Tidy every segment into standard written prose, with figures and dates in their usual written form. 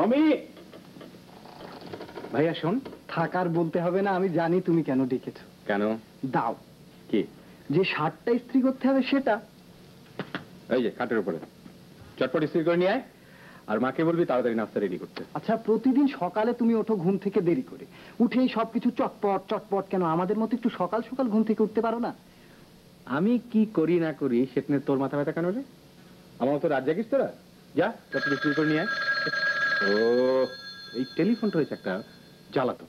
আমি ভাইয়া শোন, থাকার বলতে হবে না, আমি জানি তুমি কেন ডেকেছো। কেন? দাও। কি? যে শার্টটা ইস্ত্রি করতে হবে সেটা। এই যে খাটের উপরে, চটপট ইস্ত্রি করে নিয়ে আয়, আর মাকে বলবি তাড়াতাড়ি নাস্তা রেডি করতে। আচ্ছা, প্রতিদিন সকালে তুমি ওঠো ঘুম থেকে দেরি করে, উঠেই সবকিছু চটপট চটপট, কেন আমাদের মতো একটু সকাল সকাল ঘুম থেকে উঠতে পারো না? আমি কি করি না করি সেটা নিয়ে তোর মাথা ব্যথা কেন রে? আমার তো রাত জাগিস তোরা? যা চটপট ইস্ত্রি করে নিয়ে আয়। ও এই টেলিফোনটা হয়েছে একটা জ্বালাতন,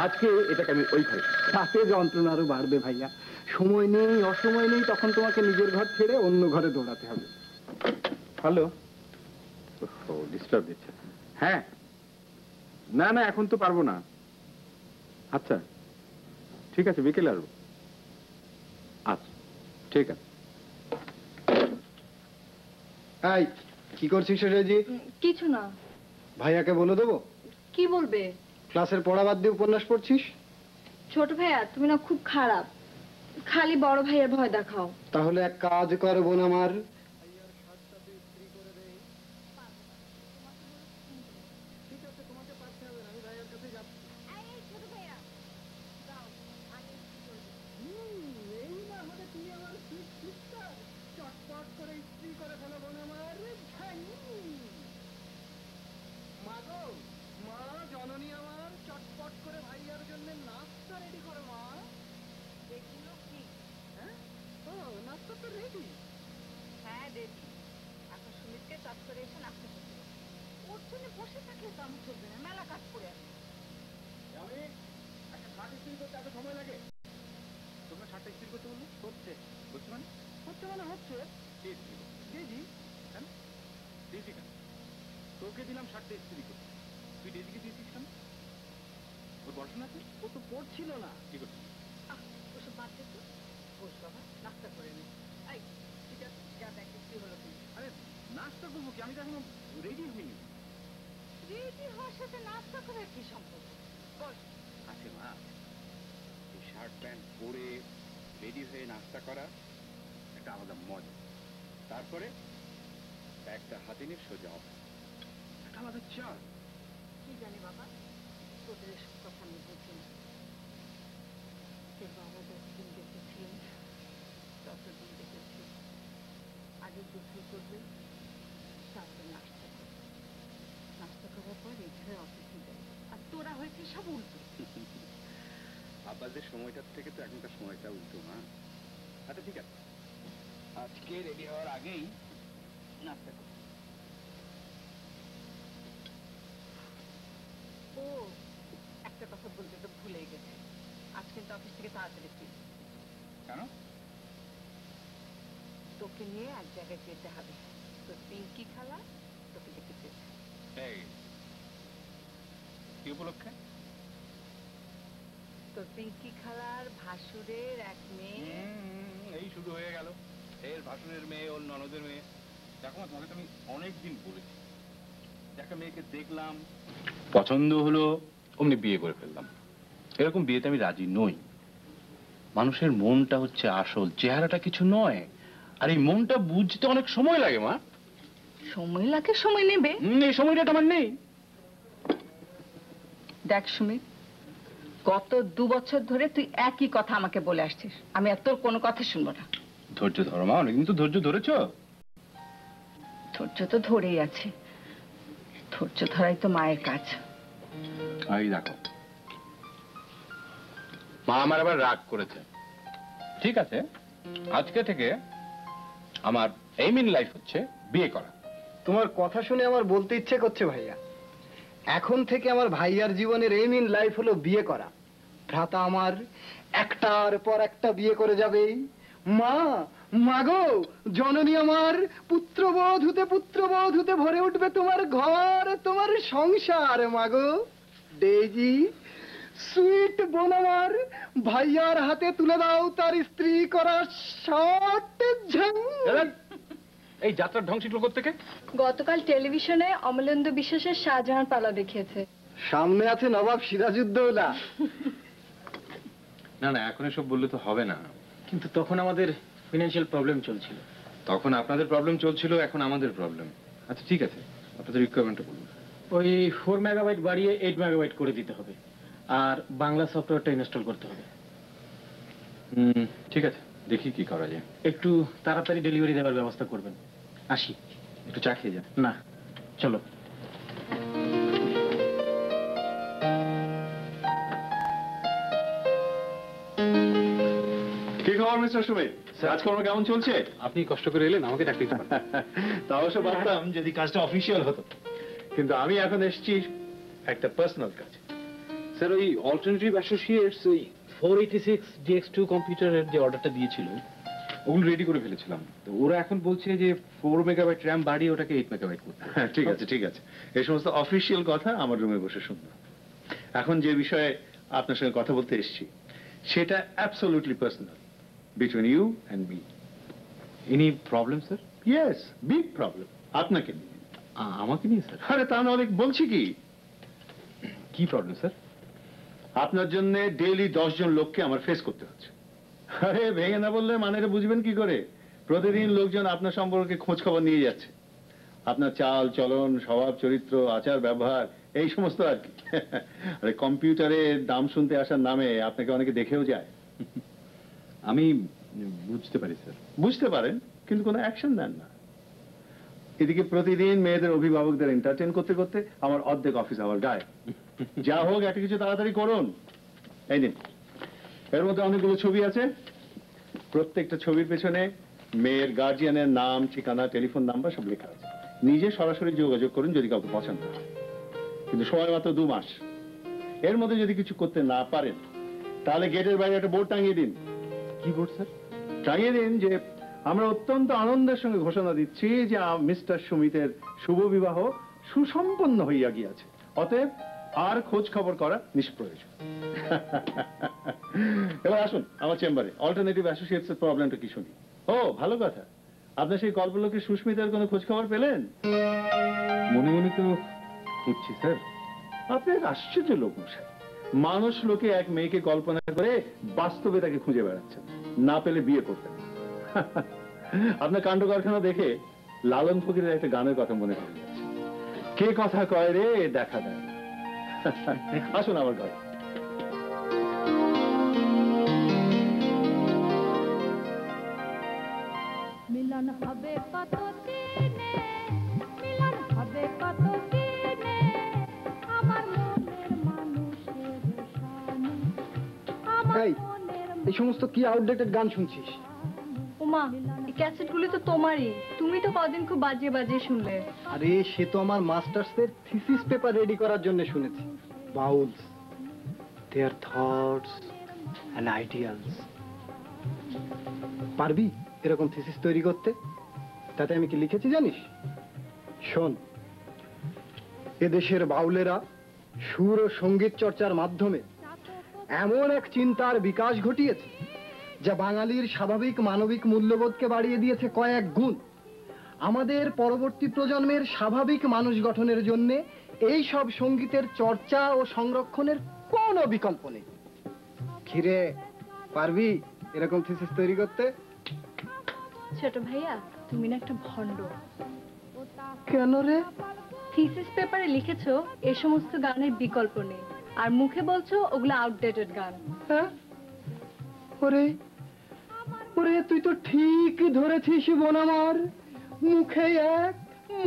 আজকে এটাকে আমি ওই ঘরে। তাতে যন্ত্রণা আরো বাড়বে ভাইয়া। সময় নেই, অসময় নেই, তখন তোমাকে নিজের ঘর ছেড়ে অন্য ঘরে দৌড়াতে হবে। হ্যালো, ডিস্টার্ব দিচ্ছে। হ্যাঁ, না না এখন তো পারবো না। আচ্ছা ঠিক আছে, বিকেলে আসবো। আচ্ছা ঠিক আছে। এই কি করছিস রেজি? কিছু না। ভাইয়াকে বলে দেবো? কি বলবে? ক্লাসের পড়া বাদ দিয়ে উপন্যাস পড়ছিস? ছোট ভাইয়া তুমি না খুব খারাপ, খালি বড় ভাইয়ের ভয় দেখাও। তাহলে এক কাজ কর বোন আমার, তোকে দিলাম শার্টটা ইস্ত্রি করতে, তুই ডেজিকে দিয়েছিস কেন? ওর পড়াশোনা আছে? ও তো পড়ছিল না। কি করছিস? ওসব বাদ দে তো, বস বাবা, নাস্তা করে নে। এই ঠিক আছে, যা দেখ কি হলো তুমি। আরে নাস্তা করবো কি, আমি তো এখনো রেডি হইনি। রেডি হওয়ার সাথে নাস্তা করার কি সম্পর্ক? বস। আছে মা, এই শার্ট প্যান্ট পরে রেডি হয়ে নাস্তা করা একটা আলাদা মজা। তারপরে একটা হাতে নিয়ে সোজা অফিস, একটা আলাদা চাল। কি জানি বাবা, তোদের এসব কথা আমি বুঝি না। তোর বাবা যতদিন দেখেছিলেন ততদিন দেখেছি আগে গোসল করবে, তারপরে নাস্তা করবে, নাস্তা করার পর রেডি হয়ে অফিসে যাবে, আর তোরা হয়েছে সব উল্টো। আব্বাদের সময়টার থেকে তো এখনকার সময়টা উল্টো না। আচ্ছা ঠিক আছে, আজকে রেডি হওয়ার আগেই নাস্তা করব। ও একটা কথা বলতে তো ভুলেই গেছে, আজ কিন্তু অফিস থেকে তাড়াতাড়ি ফিরবি। কেন? তোকে নিয়ে এক জায়গায় যেতে হবে, তোর পিঙ্কি খালা তোকে দেখতে চেয়েছে। এই কি উপলক্ষে? তোর পিঙ্কি খালার ভাসুরের এক মেয়ে। এই শুরু হয়ে গেল, এর ভাসুরের মেয়ে, ওর ননদের মেয়ে। দেখো তোমাকে তো আমি অনেকদিন বলেছি, একটা মেয়েকে দেখলাম, পছন্দ হলো, অমনি বিয়ে করে ফেললাম। এরকম বিয়েতে আমি রাজি নই। মানুষের মনটা হচ্ছে আসল, চেহারাটা কিছু নয়। আর এই মনটা বুঝতে অনেক সময় লাগে মা। সময় লাগে, সময় নেবে। এই সময়টা আমার নেই। দেখ সুমিত, গত 2 বছর ধরে তুই একই কথা আমাকে বলে আসছিস, আমি আর তোর কোনো কথা শুনবো না। ধৈর্য ধরো মা, অনেকদিন তো ধৈর্য ধরেছ। ধৈর্য তো ধরেই আছে, ধৈর্য ধরাই তো মায়ের কাজ। এই দেখো মা আমার আবার রাগ করেছে। ঠিক আছে, আজকে থেকে আমার এইম ইন লাইফ হচ্ছে বিয়ে করা। তোমার কথা শুনে আমার বলতে ইচ্ছে করছে ভাইয়া, এখন থেকে আমার ভাইয়ার জীবনের এইম ইন লাইফ হলো বিয়ে করা। ভ্রাতা আমার একটার পর একটা বিয়ে করে যাবেই। মা, মাগো জননী আমার, পুত্রবধূতে ভরে উঠবে তোমার ঘর, তোমার সংসার। মাগো ডেজি, সুইট বোন আমার, ভাইয়ার হাতে তুলে দাও তার স্ত্রী করা শার্ট। এই যাত্রার ধ্বংস শিখলো থেকে। গতকাল টেলিভিশনে অমলেন্দু বিশ্বাসের শাহজাহান পালা দেখিয়েছে। সামনে আছে নবাব সিরাজউদ্দৌলা। না না, এখন এসব বললে তো হবে না। কিন্তু তখন আমাদের ফিনান্সিয়াল প্রবলেম চলছিল। তখন আপনাদের প্রবলেম চলছিল, এখন আমাদের প্রবলেম। আচ্ছা ঠিক আছে, আপনাদের রিকোয়ারমেন্টটা বলুন। ওই 4 মেগাবাইট বাড়িয়ে 8 মেগাবাইট করে দিতে হবে, আর বাংলা সফটওয়্যারটা ইনস্টল করতে হবে। ঠিক আছে, দেখি কি করা যায়। একটু তাড়াতাড়ি ডেলিভারি দেওয়ার ব্যবস্থা করবেন। আসি। একটু চা খেয়ে যান। না, চলো। কি খবর মিস্টার সুমিত? কাজকর্ম কেমন চলছে? আপনি কষ্ট করে এলেন, আমাকে ডাকতে পারেন। তা অবশ্য পারতাম যদি কাজটা অফিসিয়াল হতো, কিন্তু আমি এখন এসেছি একটা পার্সোনাল কাজ। স্যার, ওই অল্টারনেটিভ অ্যাসোসিয়েটস ওই 486 DX2 কম্পিউটারের যে অর্ডারটা দিয়েছিল ওগুলো রেডি করে ফেলেছিলাম। তো ওরা এখন বলছে যে 4 মেগাবাইট র্যাম বাড়িয়ে ওটাকে 8 মেগাবাইট করতে। হ্যাঁ, ঠিক আছে ঠিক আছে, এই সমস্ত অফিসিয়াল কথা আমার রুমে বসে শুনবো। এখন যে বিষয়ে আপনার সঙ্গে কথা বলতে এসেছি সেটা absolutely personal, between you and me. Any problem sir? Yes, big problem. আপনাকে নিয়ে। আমাকে নিয়ে স্যার? আরে তা নাহলে বলছি কি, কি প্রবলেম স্যার? আপনার জন্য ডেইলি 10 জন লোককে আমার ফেস করতে হচ্ছে। আরে ভেঙে না বললে মানেটা বুঝবেন কি করে? প্রতিদিন লোকজন আপনার সম্পর্কে খোঁজ খবর নিয়ে যাচ্ছে, আপনার চাল চলন, স্বভাব চরিত্র, আচার ব্যবহার, এই সমস্ত আর কি। আরে কম্পিউটারের দাম শুনতে আসার নামে আপনাকে অনেকে দেখেও যায়। আমি বুঝতে পারি স্যার। বুঝতে পারেন, কিন্তু কোনো অ্যাকশন নেন না। এদিকে প্রতিদিন মেয়েদের অভিভাবকদের এন্টারটেইন করতে করতে আমার অর্ধেক অফিস আবার গায়ে। যা হোক, একটা কিছু তাড়াতাড়ি করুন। এই দিন, এর মধ্যে অনেকগুলো ছবি আছে। প্রত্যেকটা ছবির পেছনে মেয়ের গার্জিয়ানের নাম, ঠিকানা, টেলিফোন নাম্বার সব লেখা আছে। নিজে সরাসরি যোগাযোগ করুন যদি কাউকে পছন্দ হয়, কিন্তু সময় মাত্র 2 মাস। এর মধ্যে যদি কিছু করতে না পারেন তাহলে গেটের বাইরে একটা বোর্ড টাঙিয়ে দিন। কি বোর্ড স্যার? টাঙিয়ে দিন যে আমরা অত্যন্ত আনন্দের সঙ্গে ঘোষণা দিচ্ছি যে মিস্টার সুমিতের শুভ বিবাহ সুসম্পন্ন হইয়া গিয়াছে, অতএব আর খোঁজ খবর করা নিষ্প্রয়োজন। এবার আসুন আমার চেম্বারে, অল্টারনেটিভ অ্যাসোসিয়েটস এর প্রবলেমটা কি শুনি। ও ভালো কথা, আপনার সেই কল্পলোকে সুস্মিতার কোনো খোঁজ খবর পেলেন? মনে মনে তো খুঁজছি স্যার। আপনি এক আশ্চর্য লোক মশাই। মানুষ লোকে এক মেয়েকে কল্পনা করে বাস্তবে তাকে খুঁজে বেড়াচ্ছেন, না পেলে বিয়ে করতেন। আপনার কাণ্ড কারখানা দেখে লালন ফকিরের একটা গানের কথা মনে পড়ে যাচ্ছে, কে কথা কয় রে দেখা দেয়। আসুন আমার ঘরে। মিলন হবে কত দিনে, মিলন হবে কত দিনে, আমার মনের মানুষের সামনে, আমার এই, মনের এই সমস্ত কি আউটডেটেড গান শুনছিস? ওমা, এই ক্যাসেটগুলি তো তোমারই, তুমি তো কদিন খুব বাজিয়ে বাজিয়ে শুনলে। আরে সে তো আমার মাস্টার্সের থিসিস পেপার রেডি করার জন্য শুনেছি। Bowels, there thoughts and ideals. পারবি এরকম থিসিস তৈরি করতে? তাতে আমি কি লিখেছি জানিস? শোন, এদেশের বাউলেরা সুর ও সঙ্গীত চর্চার মাধ্যমে এমন এক চিন্তার বিকাশ ঘটিয়েছে যা বাঙালির স্বাভাবিক মানবিক মূল্যবোধকে বাড়িয়ে দিয়েছে কয়েক গুণ। আমাদের পরবর্তী প্রজন্মের স্বাভাবিক মানুষ গঠনের জন্য এই সব সঙ্গীতের চর্চা ও সংরক্ষণের কোনো বিকল্প নেই। খিরে, পারবি এরকম থিসিস তৈরি করতে? ছোট ভাইয়া, তুমি না একটা ভণ্ড। কেন রে? থিসিস পেপারে লিখেছো এ সমস্ত গানের বিকল্প নেই, আর মুখে বলছো ওগুলো আউটডেটেড গান। হ্যাঁ? ওরে ওরে, তুই তো ঠিক ধরেছিস বোন আমার। মুখে এক,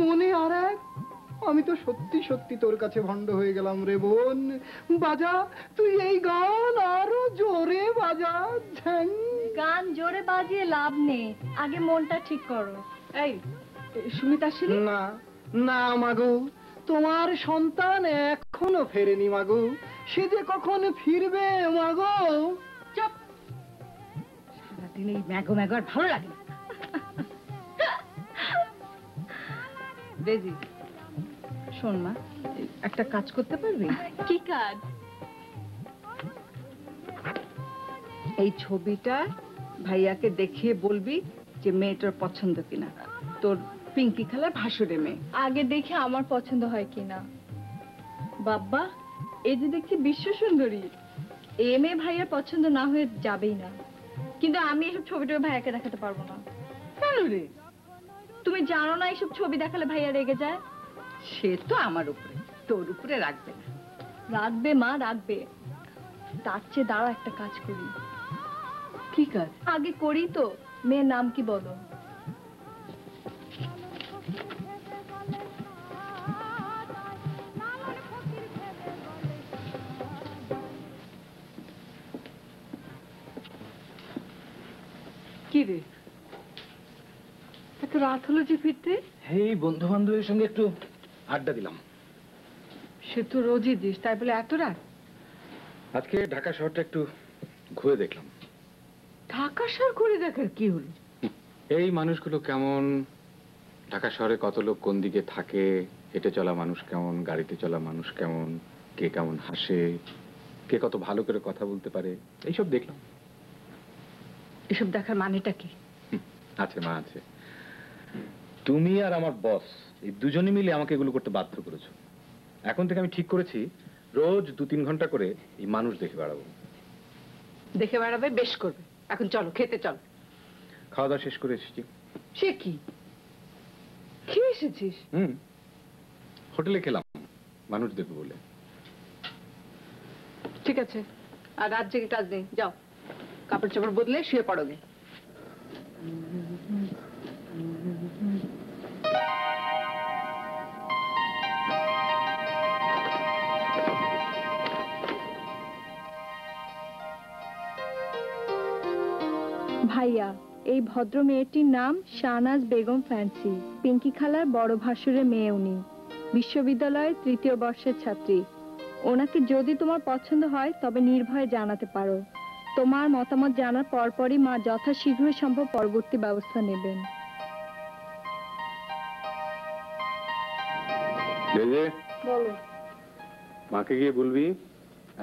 মনে আর এক। আমি তো সত্যি সত্যি তোর কাছে ভণ্ড হয়ে গেলাম রে বোন। বাজা তুই এই গান আরো জোরে বাজা। ঝ্যাং। গান জোরে বাজিয়ে লাভ নেই, আগে মনটা ঠিক করো। এই সুমিত আসেনি? না না মাগো, তোমার সন্তান এখনো ফেরেনি মাগো। সে যে কখন ফিরবে মাগো। চুপ, সারাদিন এই ম্যাগো ম্যাগো আর ভালো লাগে না। বেজি, শোন মা, একটা কাজ করতে পারবি? কি কাজ? এই ছবিটা ভাইয়াকে দেখিয়ে বলবি যে মেয়েটার পছন্দ কিনা, তোর পিঙ্কি খালার ভাসুরে মেয়ে। আগে দেখে আমার পছন্দ হয় কিনা। বাবা, এই যে দেখছি বিশ্ব সুন্দরী, এ মেয়ে ভাইয়ার পছন্দ না হয়ে যাবেই না। কিন্তু আমি এসব ছবিটা ভাইয়াকে দেখাতে পারবো না। কেন রে? তুমি জানো না এইসব ছবি দেখালে ভাইয়া রেগে যায়। সে তো আমার উপরে, তোর উপরে রাখবে না। রাখবে মা, রাখবে। তার চেয়ে দাঁড়াও, একটা কাজ করি। কি কাজ? আগে করি তো। মেয়ের নাম কি বলো? কি রে, এত রাত হলো যে ফিরতে? এই বন্ধু বান্ধবের সঙ্গে একটু আড্ডা দিলাম। সে তো রোজই দিস, তাই বলে এত রাত? আজকে ঢাকা শহরটা একটু ঘুরে দেখলাম। ঢাকা শহর ঘুরে দেখার কি হলো? এই মানুষগুলো কেমন, ঢাকা শহরে কত লোক কোন দিকে থাকে, হেঁটে চলা মানুষ কেমন, গাড়িতে চলা মানুষ কেমন, কে কেমন হাসে, কে কত ভালো করে কথা বলতে পারে, এইসব দেখলাম। এসব দেখার মানেটা কি? আছে মা, আছে। তুমি আর আমার বস এই দুজনে মিলে আমাকে এগুলো করতে বাধ্য করেছো। এখন থেকে আমি ঠিক করেছি রোজ 2-3 ঘন্টা করে এই মানুষ দেখে বেড়াবো। দেখে বেড়াবে, বেশ করবে। এখন চলো, খেতে চল। খাওয়া দাওয়া শেষ করে এসেছি। সে কি, খেয়ে এসেছিস? হোটেলে খেলাম মানুষ দেখবো বলে। ঠিক আছে, আর রাত জেগে কাজ নেই, যাও কাপড় চাপড় বদলে শুয়ে পড়ো গে। ভাইয়া, এই ভদ্র মেয়েটির নাম শাহনাজ বেগম ফ্যান্সি। পিঙ্কি খালার বড় ভাসুরের মেয়ে উনি। বিশ্ববিদ্যালয়ের 3য় বর্ষের ছাত্রী। ওনাকে যদি তোমার পছন্দ হয় তবে নির্ভয়ে জানাতে পারো। তোমার মতামত জানার পরপরই মা যথাশীঘ্রই সম্ভব পরবর্তী ব্যবস্থা নেবেন। বলো। মাকে গিয়ে বলবি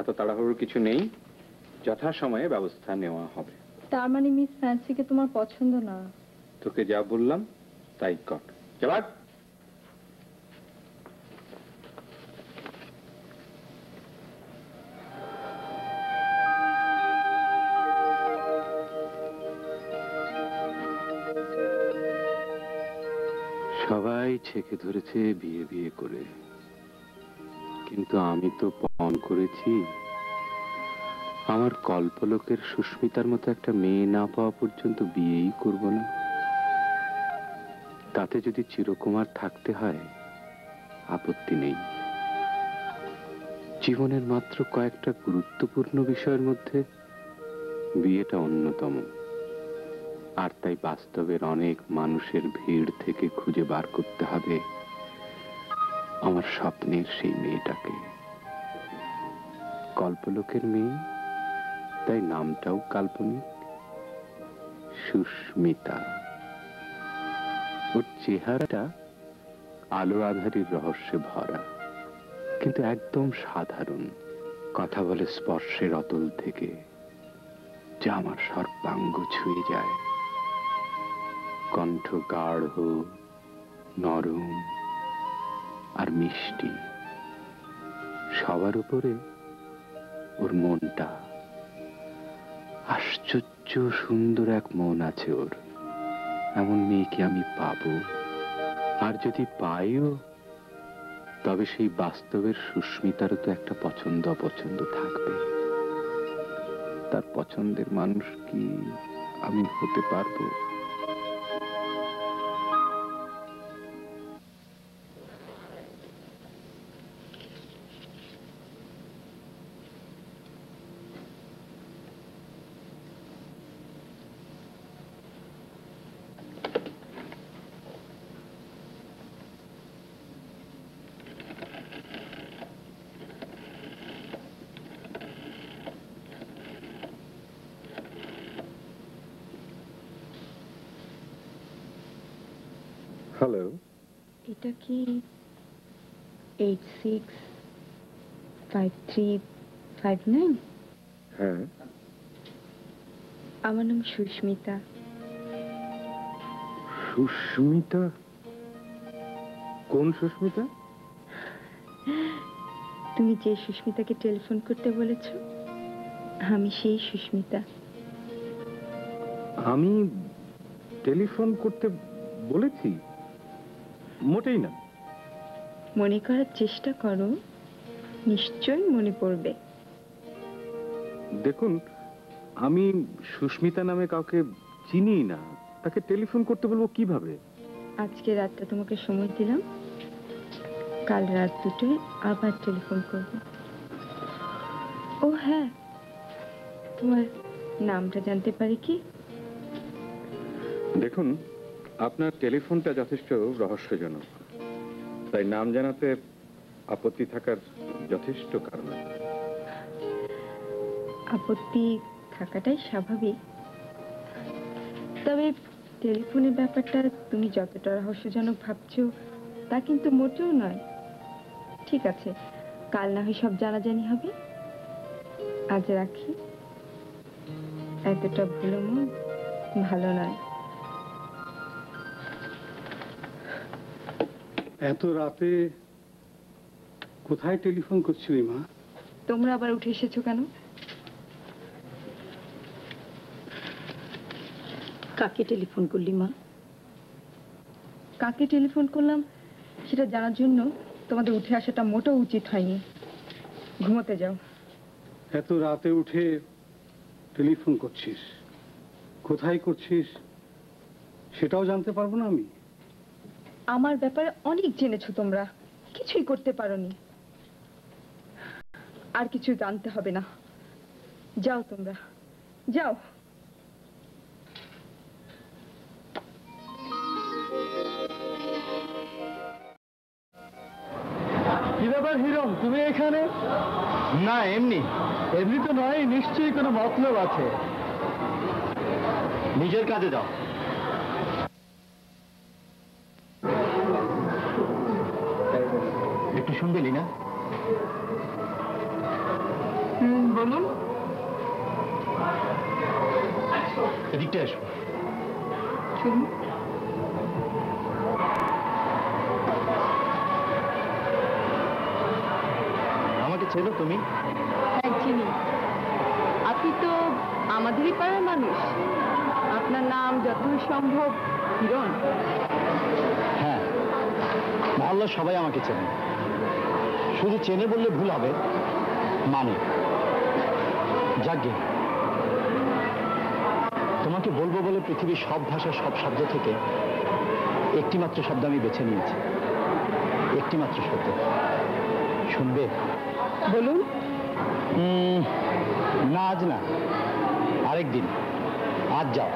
এত তাড়াহুড়োর কিছু নেই, যথাসময়ে ব্যবস্থা নেওয়া হবে। তার মানে মিস ফ্যান্সিকে তোমার পছন্দ না? তোকে যা বললাম তাই কর। যাবার সবাই ছেকে ধরেছে বিয়ে বিয়ে করে, কিন্তু আমি তো পণ করেছি আমার কল্পলোকের সুস্মিতার মতো একটা মেয়ে না পাওয়া পর্যন্ত বিয়েই করব না। তাতে যদি চিরকুমার থাকতে হয় আপত্তি নেই। জীবনের মাত্র কয়েকটা গুরুত্বপূর্ণ বিষয়ের মধ্যে বিয়েটা অন্যতম। আর তাই বাস্তবের অনেক মানুষের ভিড় থেকে খুঁজে বার করতে হবে আমার স্বপ্নের সেই মেয়েটাকে। কল্পলোকের মেয়ে, তাই নামটাও কাল্পনিক, সুস্মিতা। ওর চেহারাটা আলো আধারির রহস্যে ভরা, কিন্তু একদম সাধারণ। কথা বলে স্পর্শের অতল থেকে, যা আমার সর্বাঙ্গ ছুঁয়ে যায়। কণ্ঠ গাঢ়, নরম আর মিষ্টি। সবার উপরে ওর মনটা। আশ্চর্য সুন্দর এক মন আছে ওর। এমন মেয়েকে আমি পাবো, আর যদি পাইও তবে সেই বাস্তবের সুস্মিতারও তো একটা পছন্দ অপছন্দ থাকবে। তার পছন্দের মানুষ কি আমি হতে পারবো? হ্যালো, এটা কি 865359? হ্যাঁ, আমার নাম সুস্মিতা। সুস্মিতা? কোন সুস্মিতা? তুমি যে সুস্মিতাকে টেলিফোন করতে বলেছো, আমি সেই সুস্মিতা। আমি টেলিফোন করতে বলেছি? মোটেই না। মনে করার চেষ্টা করো, নিশ্চয়ই মনে পড়বে। দেখুন, আমি সুস্মিতা নামে কাউকে চিনি না, তাকে টেলিফোন করতে বলবো কিভাবে? আজকে রাতটা তোমাকে সময় দিলাম, কাল রাত 2টায় আবার টেলিফোন করব। ও হ্যাঁ, তোমার নামটা জানতে পারি কি? দেখুন, আপনার টেলিফোনটা যথেষ্ট রহস্যজনক, তাই নাম জানাতে আপত্তি থাকার যথেষ্ট কারণ আছে। আপত্তি থাকাটাই স্বাভাবিক, তবে টেলিফোনের ব্যাপারটা তুমি যতটা রহস্যজনক ভাবছো তা কিন্তু মোটেও নয়। ঠিক আছে, কাল না হয় সব জানাজানি হবে। আজ রাখি, এতটা ভুলো মন ভালো নয়। এত রাতে কোথায় টেলিফোন করছিলি মা? তোমরা আবার উঠে এসেছো কেন? কাকে টেলিফোন করলি মা? কাকে টেলিফোন করলাম সেটা জানার জন্য তোমাদের উঠে আসাটা মোটেও উচিত হয়নি। ঘুমোতে যাও। এত রাতে উঠে টেলিফোন করছিস, কোথায় করছিস সেটাও জানতে পারবো না আমি? আমার ব্যাপারে অনেক জেনেছো তোমরা, কিছুই করতে পারোনি। আর কিছু জানতে হবে না, যাও তোমরা, যাও। কি ব্যাপার হিরম, তুমি এখানে? না এমনি। এমনি তো নয়, নিশ্চয়ই কোনো মতলব আছে। নিজের কাজে যাও। একটু শুনবে না? বলুন। এদিকটা এসো। শুনুন। আমাকে চেনো তুমি? হ্যাঁ চিনি। আপনি তো আমাদেরই পাড়ার মানুষ। আপনার নাম যতদূর সম্ভব হিরণ। হ্যাঁ, মহল্লার সবাই আমাকে চেনে। শুধু চেনে বললে ভুল হবে, মানে। যাকে তোমাকে বলবো বলে পৃথিবীর সব ভাষার সব শব্দ থেকে একটি মাত্র শব্দ আমি বেছে নিয়েছি। একটি মাত্র শব্দ শুনবে? বলুন। না আজ না, আরেকদিন। আজ যাও।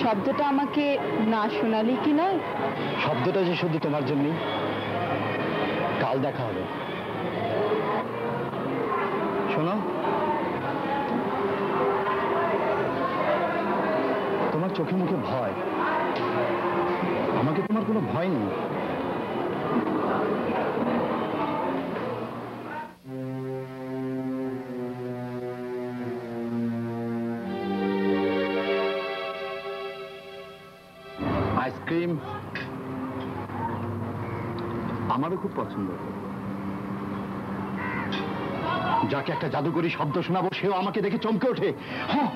শব্দটা আমাকে না শোনালি কি নয়? শব্দটা যে শুধু তোমার জন্যই। কাল দেখা হবে। শোনো, তোমার চোখে মুখে ভয়, আমাকে তোমার কোনো ভয় নেই। আইসক্রিম আমারও খুব পছন্দ। যাকে একটা জাদুকরী শব্দ শোনাবো সেও আমাকে দেখে চমকে ওঠে। হ্যাঁ,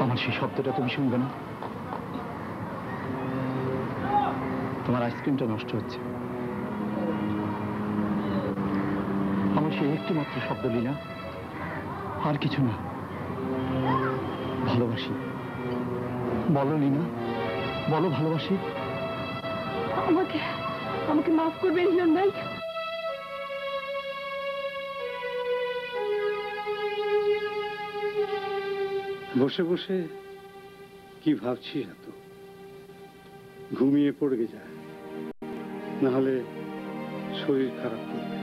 আমার সেই শব্দটা তুমি শুনবে না? তোমার আইসক্রিমটা নষ্ট হচ্ছে, আমার সেই একটি মাত্র শব্দ লীনা, আর কিছু না। ভালোবাসি। বলো লীনা, বলো ভালোবাসি। আমাকে আমাকে মাফ করবেন হিরণ ভাই। বসে বসে কি ভাবছি এত? ঘুমিয়ে পড়ে যায়, না হলে শরীর খারাপ করবে।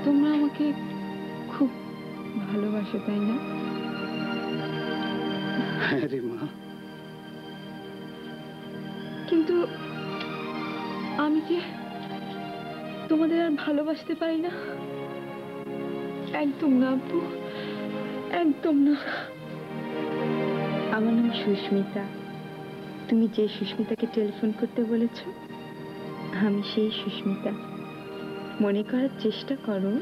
তোমরা আমাকে খুব ভালোবাসো তাই না? হ্যাঁ রে মা। কিন্তু আমি যে তোমাদের আর ভালোবাসতে পারি না। একদম না আপু, একদম না। আমার নাম সুস্মিতা। তুমি যে সুস্মিতাকে টেলিফোন করতে বলেছ, আমি সেই সুস্মিতা। মনে করার চেষ্টা করো,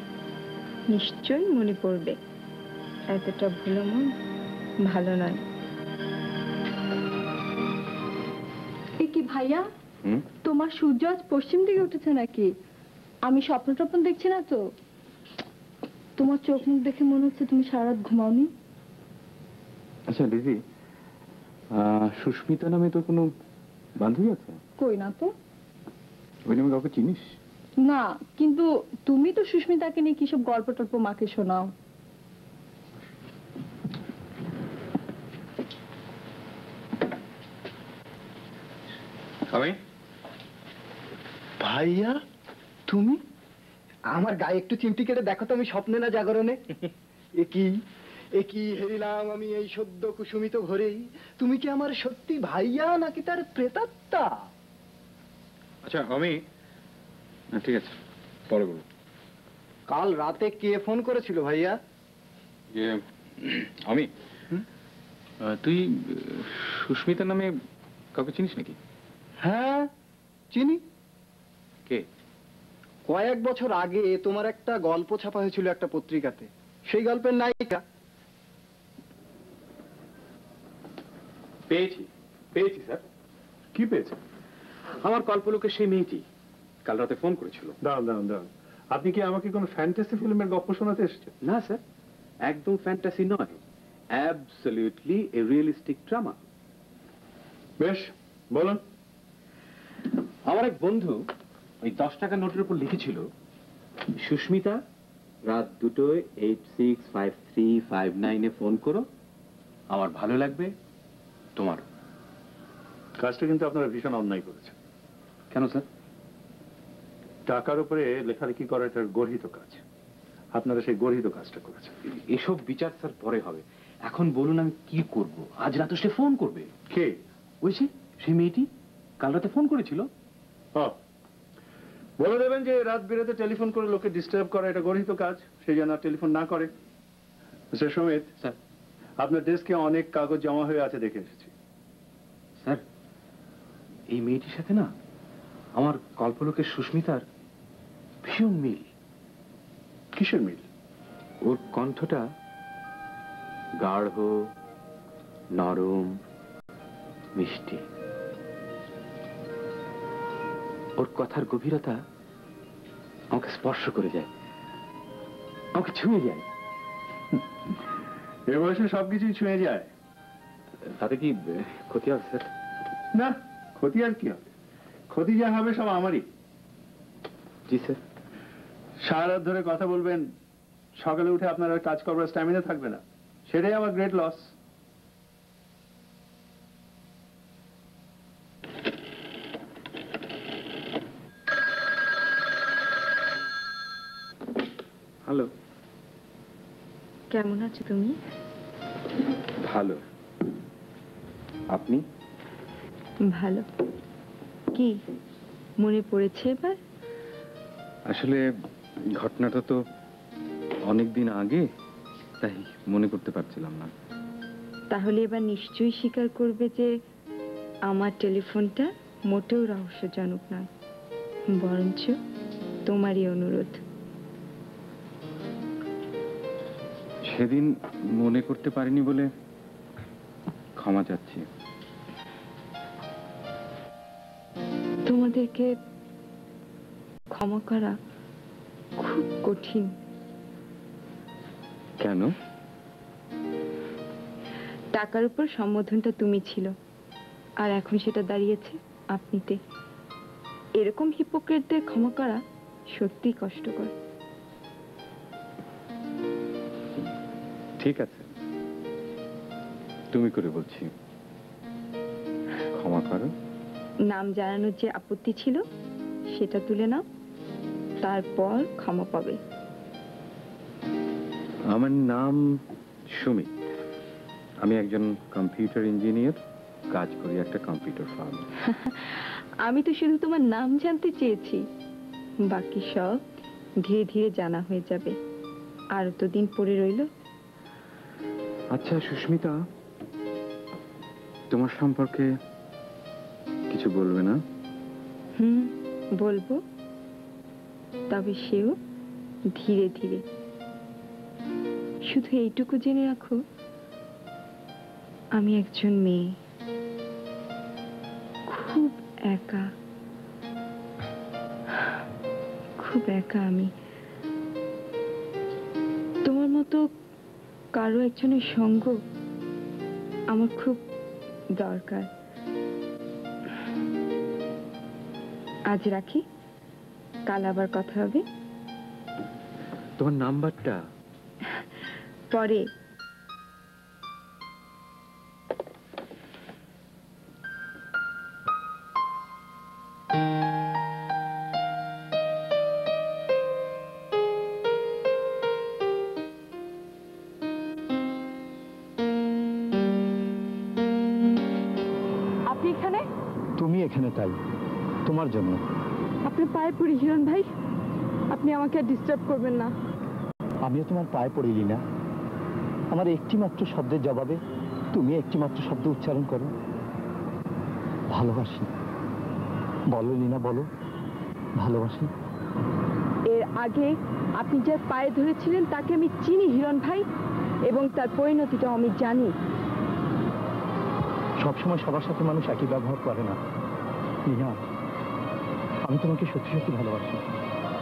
নিশ্চয়ই মনে পড়বে। এতটা ভুলো মন ভালো নয়। এ কি ভাইয়া, তোমার সূর্য আজ পশ্চিম দিকে উঠেছে নাকি? আমি স্বপ্ন টপ্ন দেখছি না তো? তোমার চোখ মুখ দেখে মনে হচ্ছে তুমি সারা রাত ঘুমাওনি। আচ্ছা দিদি, সুস্মিতা নামে তোর কোনো বান্ধবী আছে? কই না তো। ওই নামে কাউকে চিনিস? না, কিন্তু তুমি তো সুস্মিতাকে নিয়ে কিসব গল্প টল্প মাকে শোনাও। আমি ভাইয়া তুমি আমার গায়ে একটু চিমটি কেটে দেখো তো আমি স্বপ্নে না জাগরণে। এ কি হেরিলাম আমি এই সদ্য কুসুমিত ঘরেই। তুমি কি আমার সত্যি ভাইয়া নাকি তার প্রেতাত্মা? আচ্ছা আমি, ঠিক আছে পরে বলবো। কাল রাতে কে ফোন করেছিল ভাইয়া? আমি, তুই সুস্মিতা নামে কাউকে চিনিস নাকি? হ্যাঁ চিনি। কে? কয়েক বছর আগে তোমার একটা গল্প ছাপা হয়েছিল একটা পত্রিকাতে, সেই গল্পের নায়িকা। পেয়েছি পেয়েছি স্যার। কি পেয়েছে? আমার কল্পলোকের সেই মেয়েটি কাল রাতে ফোন করেছিল। দাঁড়ান দাঁড়ান দাঁড়ান, আপনি কি আমাকে কোনো ফ্যান্টাসি ফিল্মের গল্প শোনাতে এসেছেন? না স্যার, একদম ফ্যান্টাসি নয়, অ্যাবসলিউটলি এ রিয়েলিস্টিক ড্রামা। বেশ, বলুন। আমার এক বন্ধু ওই 10 টাকা নোটের উপর লিখেছিল, সুস্মিতা রাত 2টোয় 865359 ফোন করো, আমার ভালো লাগবে, তোমার। কাজটা কিন্তু আপনারা ভীষণ অন্যায় করেছেন। কেন স্যার? টাকার উপরে লেখালেখি করা এটা গর্হিত কাজ, আপনারা সেই গর্হিত কাজটা করেছেন। এসব বিচার স্যার পরে হবে, এখন বলুন আমি কি করব? আজ রাতে সে ফোন করবে। কে? ওই সেই মেয়েটি কাল রাতে ফোন করেছিল। বলে দেবেন যে রাত বিরেতে টেলিফোন করে লোকে ডিস্টার্ব করা এটা গর্হিত কাজ, সেই জন্য টেলিফোন না করে। Mister Samit sir. আপনার ডেস্কে অনেক কাগজ জমা হয়ে আছে দেখে এসেছি। স্যার, এই মেয়েটির সাথে না আমার কল্পলোকের সুস্মিতার ভীষণ মিল। কিসের মিল? ওর কণ্ঠটা গাঢ়, নরম, মিষ্টি। ওর কথার গভীরতা আমাকে স্পর্শ করে যায়, আমাকে ছুঁয়ে যায়। এ বয়সে সবকিছুই ছুঁয়ে যায়। তাতে কি ক্ষতি হবে স্যার? না, ক্ষতি আর কি হবে? ক্ষতি যা হবে সব আমারই। জি স্যার। সারা রাত ধরে কথা বলবেন, সকালে উঠে আপনার আর কাজ করবার স্ট্যামিনা থাকবে না, সেটাই আমার গ্রেট লস। হ্যালো। কেমন আছো তুমি? ভালো। আপনি? ভালো। কি মনে পড়েছে এবার? আসলে ঘটনাটা তো অনেক দিন আগে, তাই মনে করতে পারছিলাম না। তাহলে এবার নিশ্চয়ই স্বীকার করবে যে আমার টেলিফোনটা মোটেও রহস্যজনক নয়, বরঞ্চ তোমারই অনুরোধ। সেদিন মনে করতে পারিনি বলে ক্ষমা চাচ্ছি। তোমাদেরকে ক্ষমা করা খুব কঠিন। কেন? টাকার উপর সম্বোধনটা তুমি ছিল, আর এখন সেটা দাঁড়িয়েছে আপনিতে। এরকম হিপোক্রেটদের ক্ষমা করা সত্যি কষ্টকর। ঠিক আছে, তুমি করে বলছি, ক্ষমা করো। নাম জানানোর যে আপত্তি ছিল সেটা তুলে নাও, তারপর ক্ষমা পাবে। আমার নাম সুমিত, আমি একজন কম্পিউটার ইঞ্জিনিয়ার, কাজ করি একটা কম্পিউটার ফার্মে। আমি তো শুধু তোমার নাম জানতে চেয়েছি, বাকি সব ধীরে ধীরে জানা হয়ে যাবে। আরো তো দিন পড়ে রইল। আচ্ছা সুস্মিতা, তোমার সম্পর্কে কিছু বলবে না? বলবো, তবে সেও ধীরে ধীরে। শুধু এইটুকু জেনে রাখো, আমি একজন মেয়ে, খুব একা, খুব একা আমি। তোমার মতো কারো একজনের সঙ্গ আমার খুব দরকার। আজ রাখি, কাল আবার কথা হবে। তোমার নাম্বারটা পরে। আপনি এখানে? তুমি এখানে তাই, তোমার জন্য। আপনার পায়ে পড়ি হিরণ ভাই, আপনি আমাকে আর ডিস্টার্ব করবেন না। আমিও তোমার পায়ে পড়ি লীনা। আমার একটি মাত্র শব্দের জবাবে তুমি একটি মাত্র শব্দ উচ্চারণ করো, ভালোবাসি। বলো লীনা, বলো ভালোবাসি। এর আগে আপনি যে পায়ে ধরেছিলেন তাকে আমি চিনি হিরণ ভাই, এবং তার পরিণতিটাও আমি জানি। সবসময় সবার সাথে মানুষ একই ব্যবহার করে না লীনা। আমি তোমাকে সত্যি সত্যি ভালোবাসি,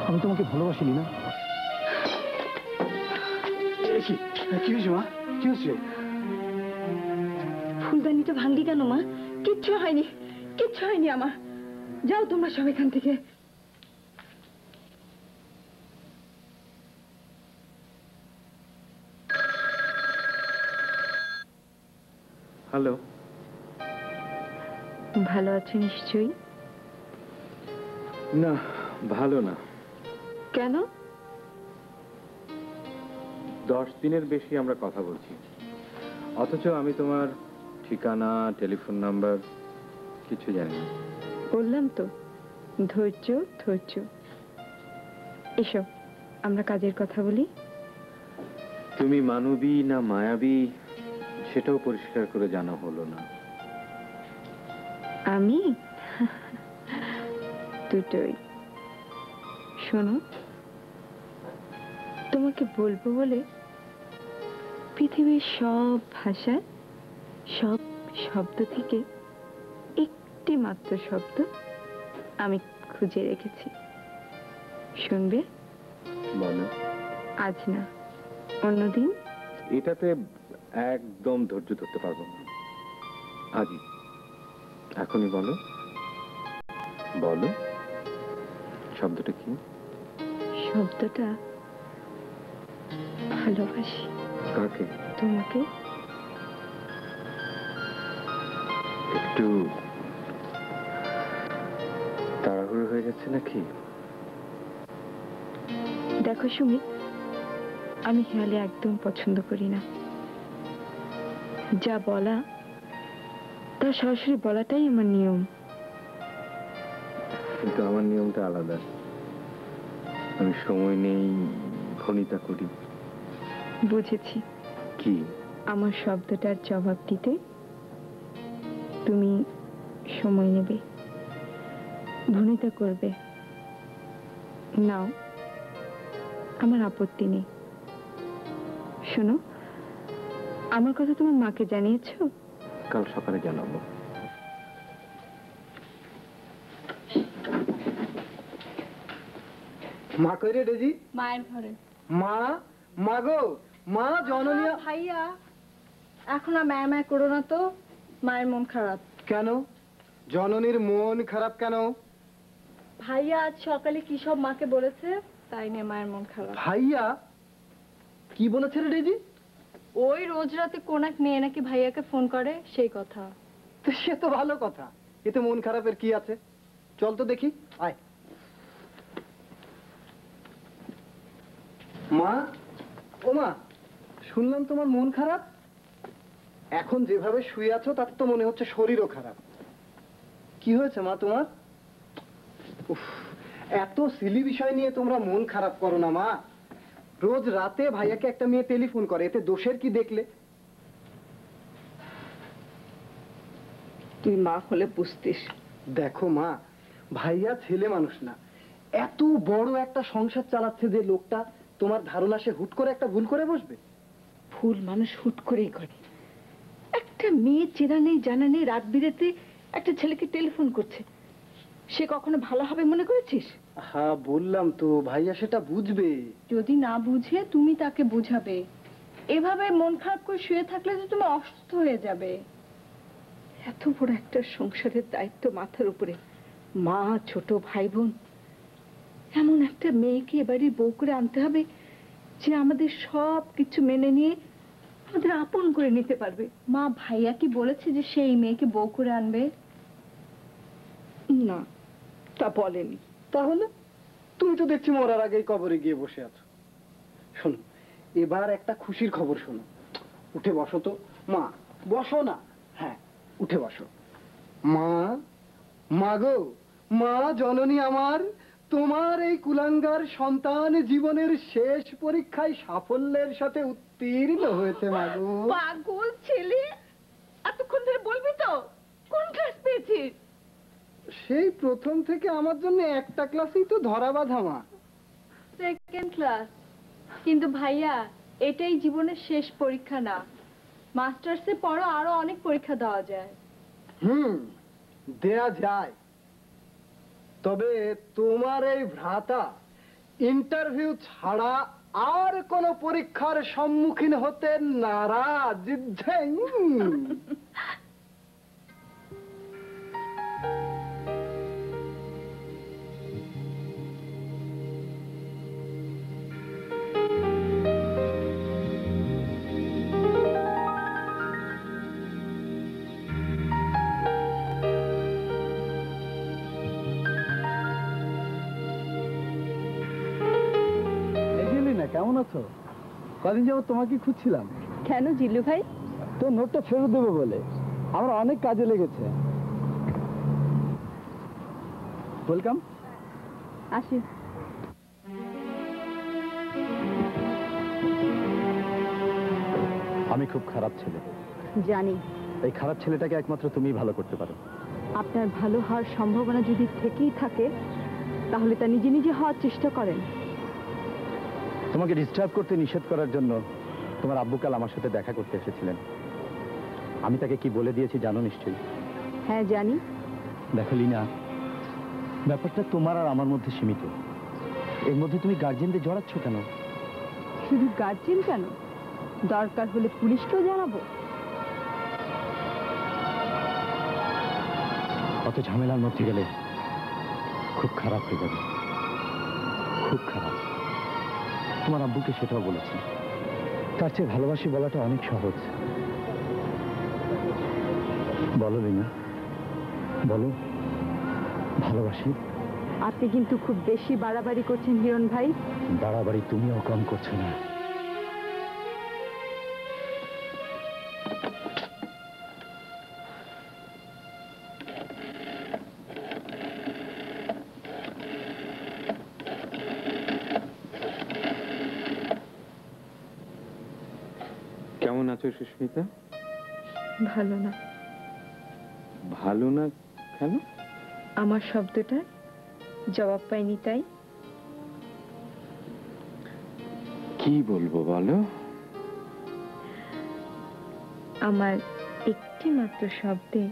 আমি তোমাকে ভালোবাসি লীনা। কি হয়েছে মা, কি হচ্ছে? ফুলদানিটা ভাঙলি কেন মা? কিচ্ছু হয়নি, কিচ্ছু হয়নি আমার। যাও তোমরা সব এখান থেকে। হ্যালো। ভালো আছো নিশ্চয়ই? না, ভালো না। কেন? 10 দিনের বেশি আমরা কথা বলছি, অথচ আমি তোমার ঠিকানা, টেলিফোন নাম্বার কিছু জানি না। বললাম তো, ধৈর্য ধৈর্য। এসো আমরা কাজের কথা বলি। তুমি মানবী না মায়াবী সেটাও পরিষ্কার করে জানা হলো না। আমি দুটোই। শোনো, তোমাকে বলবো বলে পৃথিবীর সব ভাষার সব শব্দ থেকে একটি মাত্র শব্দ আমি খুঁজে রেখেছি। শুনবে? বলো। আজ না, অন্যদিন। এটাতে একদম ধৈর্য ধরতে পারবো না। আজই, এখনই বলো। বলো, শব্দটা কি? শব্দটা ভালোবাসি। কাকে? তোমাকে। একটু তাড়াহুড়ো হয়ে যাচ্ছে নাকি? দেখো সুমিত, আমি হেয়ালি একদম পছন্দ করি না। যা বলা তা সরাসরি বলাটাই আমার নিয়ম। কিন্তু আমার নিয়মটা আলাদা। আমি সময় নেই, খনিতা করি। বুঝেছি। কি? আমার শব্দটার জবাব দিতে তুমি সময় নেবে, ভনিতা করবে। নাও, আমার আপত্তি নেই। শোনো, আমার কথা তোমার মাকে জানিয়েছো? কাল সকালে জানাবো। মা কই রে ডেজি? মায়ের ঘরে। মা, মা গো, মা জননী। ভাইয়া, এখন আর ম্যায় ম্যায় করো না তো, মায়ের মন খারাপ। কেন? জননীর মন খারাপ কেন? ভাইয়া আজ সকালে কি সব মাকে বলেছে, তাই নিয়ে মায়ের মন খারাপ। ভাইয়া কি বলেছে রে ডেজি? ওই রোজ রাতে কোন এক মেয়ে নাকি ভাইয়াকে ফোন করে, সেই কথা। তো সে তো ভালো কথা, এতে মন খারাপের কি আছে? চল তো দেখি, আয়। মা, ও মা, শুনলাম তোমার মন খারাপ। এখন যেভাবে শুয়ে আছো তাতে তো মনে হচ্ছে শরীরও খারাপ। কি হয়েছে মা তোমার? উফ, এত সিলি বিষয় নিয়ে তোমরা মন খারাপ করো না মা। রোজ রাতে ভাইয়াকে একটা মেয়ে টেলিফোন করে, এতে দোষের কি দেখলে? তুই মা হলে বুঝতিস। দেখো মা, ভাইয়া ছেলে মানুষ না, এত বড় একটা সংসার চালাচ্ছে যে লোকটা, তোমার ধারণা সে হুট করে একটা ভুল করে বসবে? ভুল মানুষ হুট করেই করে। একটা মেয়ে চেনা নেই জানা নেই রাত বিরেতে একটা ছেলেকে টেলিফোন করছে, সে কখনো ভালো হবে মনে করেছিস? হ্যাঁ বললাম তো, ভাইয়া সেটা বুঝবে। যদি না বুঝে তুমি তাকে বুঝাবে। এভাবে মন খারাপ করে শুয়ে থাকলে তো তুমি অসুস্থ হয়ে যাবে। এত বড় একটা সংসারের দায়িত্ব মাথার উপরে, মা, ছোট ভাই বোন, এমন একটা মেয়েকে এবারে বউ করে আনতে হবে যে আমাদের সব কিছু মেনে নিয়ে আমাদের আপন করে নিতে পারবে। মা, ভাইয়া কি বলেছে যে সেই মেয়েকে বউ করে আনবে? না, তা বলেনি। তাহলে তুমি তো দেখছি মরার আগেই কবরে গিয়ে বসে আছো। শোনো, এবার একটা খুশির খবর শোনো। উঠে বসো তো মা, বসো না। হ্যাঁ, উঠে বসো। মা, মা গো, মা জননী আমার, তোমার এই কুলাঙ্গার সন্তান জীবনের শেষ পরীক্ষায় সাফল্যের সাথে উত্তীর্ণ হয়েছে মা গো। পাগল ছেলে, এতক্ষণ ধরে বলবি তো কোন ক্লাস পেয়েছিস? সেই প্রথম থেকে আমার জন্য একটা ক্লাসেই তো ধরা বাঁধা মা। Second class. কিন্তু ভাইয়া, এটাই জীবনের শেষ পরীক্ষা না। মাস্টার্সে পরও আরো অনেক পরীক্ষা দেওয়া যায়। দেয়া যায়, তবে তোমার এই ভ্রাতা ইন্টারভিউ ছাড়া আর কোন পরীক্ষার সম্মুখীন হতে নারাজ। কেমন আছো? কদিন যাবত তোমাকে খুঁজছিলাম। কেন জিল্লু ভাই? তো নোটটা ফেরত দেবো বলে, আমার অনেক কাজে লেগেছে। ওয়েলকাম। আসি। আমি খুব খারাপ ছেলে, জানি। এই খারাপ ছেলেটাকে একমাত্র তুমিই ভালো করতে পারো। আপনার ভালো হওয়ার সম্ভাবনা যদি থেকেই থাকে তাহলে তা নিজে নিজে হওয়ার চেষ্টা করেন। তোমাকে ডিস্টার্ব করতে নিষেধ করার জন্য তোমার আব্বু কাল আমার সাথে দেখা করতে এসেছিলেন। আমি তাকে কি বলে দিয়েছি জানো নিশ্চয়ই। হ্যাঁ জানি। দেখো লিনা, ব্যাপারটা তোমার আর আমার মধ্যে সীমিত। এর মধ্যে তুমি গার্জেনদের জড়াচ্ছ কেন? শুধু গার্জেন কেন, দরকার হলে পুলিশকেও জানাবো। অত ঝামেলার মধ্যে গেলে খুব খারাপ হয়ে যাবে, খুব খারাপ। তোমার আব্বুকে সেটাও বলেছি। তার চেয়ে ভালোবাসি বলাটা অনেক সহজ। বলো লিনা, বলো ভালোবাসি। আপনি কিন্তু খুব বেশি বাড়াবাড়ি করছেন হিরণ ভাই। বাড়াবাড়ি তুমিও কম করছো না। কেমন আছো সুস্মিতা? ভালো না। ভালো না কেন? আমার শব্দটা জবাব পাইনি তাই। কি বলবো বলো? আমার একটি মাত্র শব্দে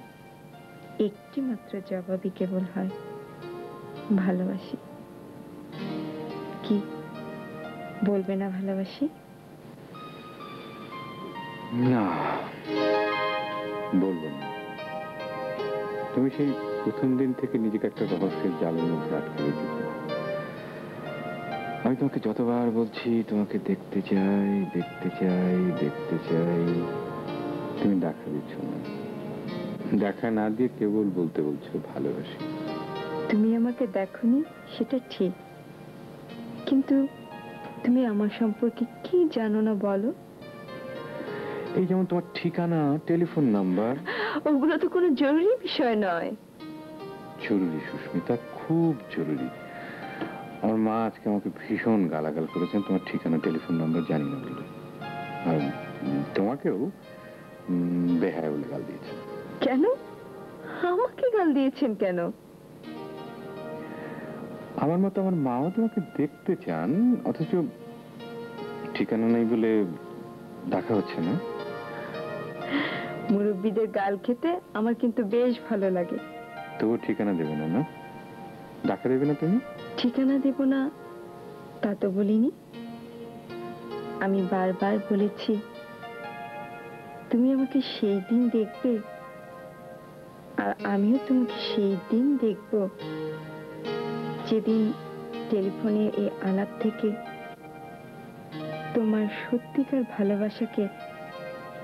একটি মাত্র জবাবই কেবল হয় ভালোবাসি। কি বলবে না ভালোবাসি? না, বলবো না। তুমি সেই প্রথম দিন থেকে নিজেকে একটা রহস্যের জালের মধ্যে আটকে রেখেছো। আমি তোমাকে যতবার বলছি তোমাকে দেখতে চাই, দেখতে চাই, দেখতে চাই, তুমি দেখা দিচ্ছ না। দেখা না দিয়ে কেবল বলতে বলছো ভালোবাসি। তুমি আমাকে দেখোনি সেটা ঠিক, কিন্তু তুমি আমার সম্পর্কে কি জানো না বলো? এই যেমন তোমার ঠিকানা, টেলিফোন নাম্বার। ওগুলো তো কোনো জরুরি বিষয় নয়। জরুরি সুস্মিতা, খুব জরুরি। আমার মা আজকে আমাকে ভীষণ গালাগাল করেছেন তোমার ঠিকানা, টেলিফোন নাম্বার জানি না বলে। আর তোমাকেও বেহায়া বলে গাল দিয়েছে। কেন? আমাকে গাল দিয়েছেন কেন? আমার মতো আমার মাও তোমাকে দেখতে চান, অথচ ঠিকানা নেই বলে দেখা হচ্ছে না। মুরব্বীদের গাল খেতে আমার কিন্তু বেশ ভালো লাগে। তবু ঠিকানা দেবে না, না? ডাকা দেবে না তুমি? ঠিকানা দেব না তা তো বলিনি। আমি বারবার বলেছি তুমি আমাকে সেই দিন দেখবে, আর আমিও তোমাকে সেই দিন দেখব যেদিন টেলিফোনে এই আলাপ থেকে তোমার সত্যিকার ভালোবাসাকে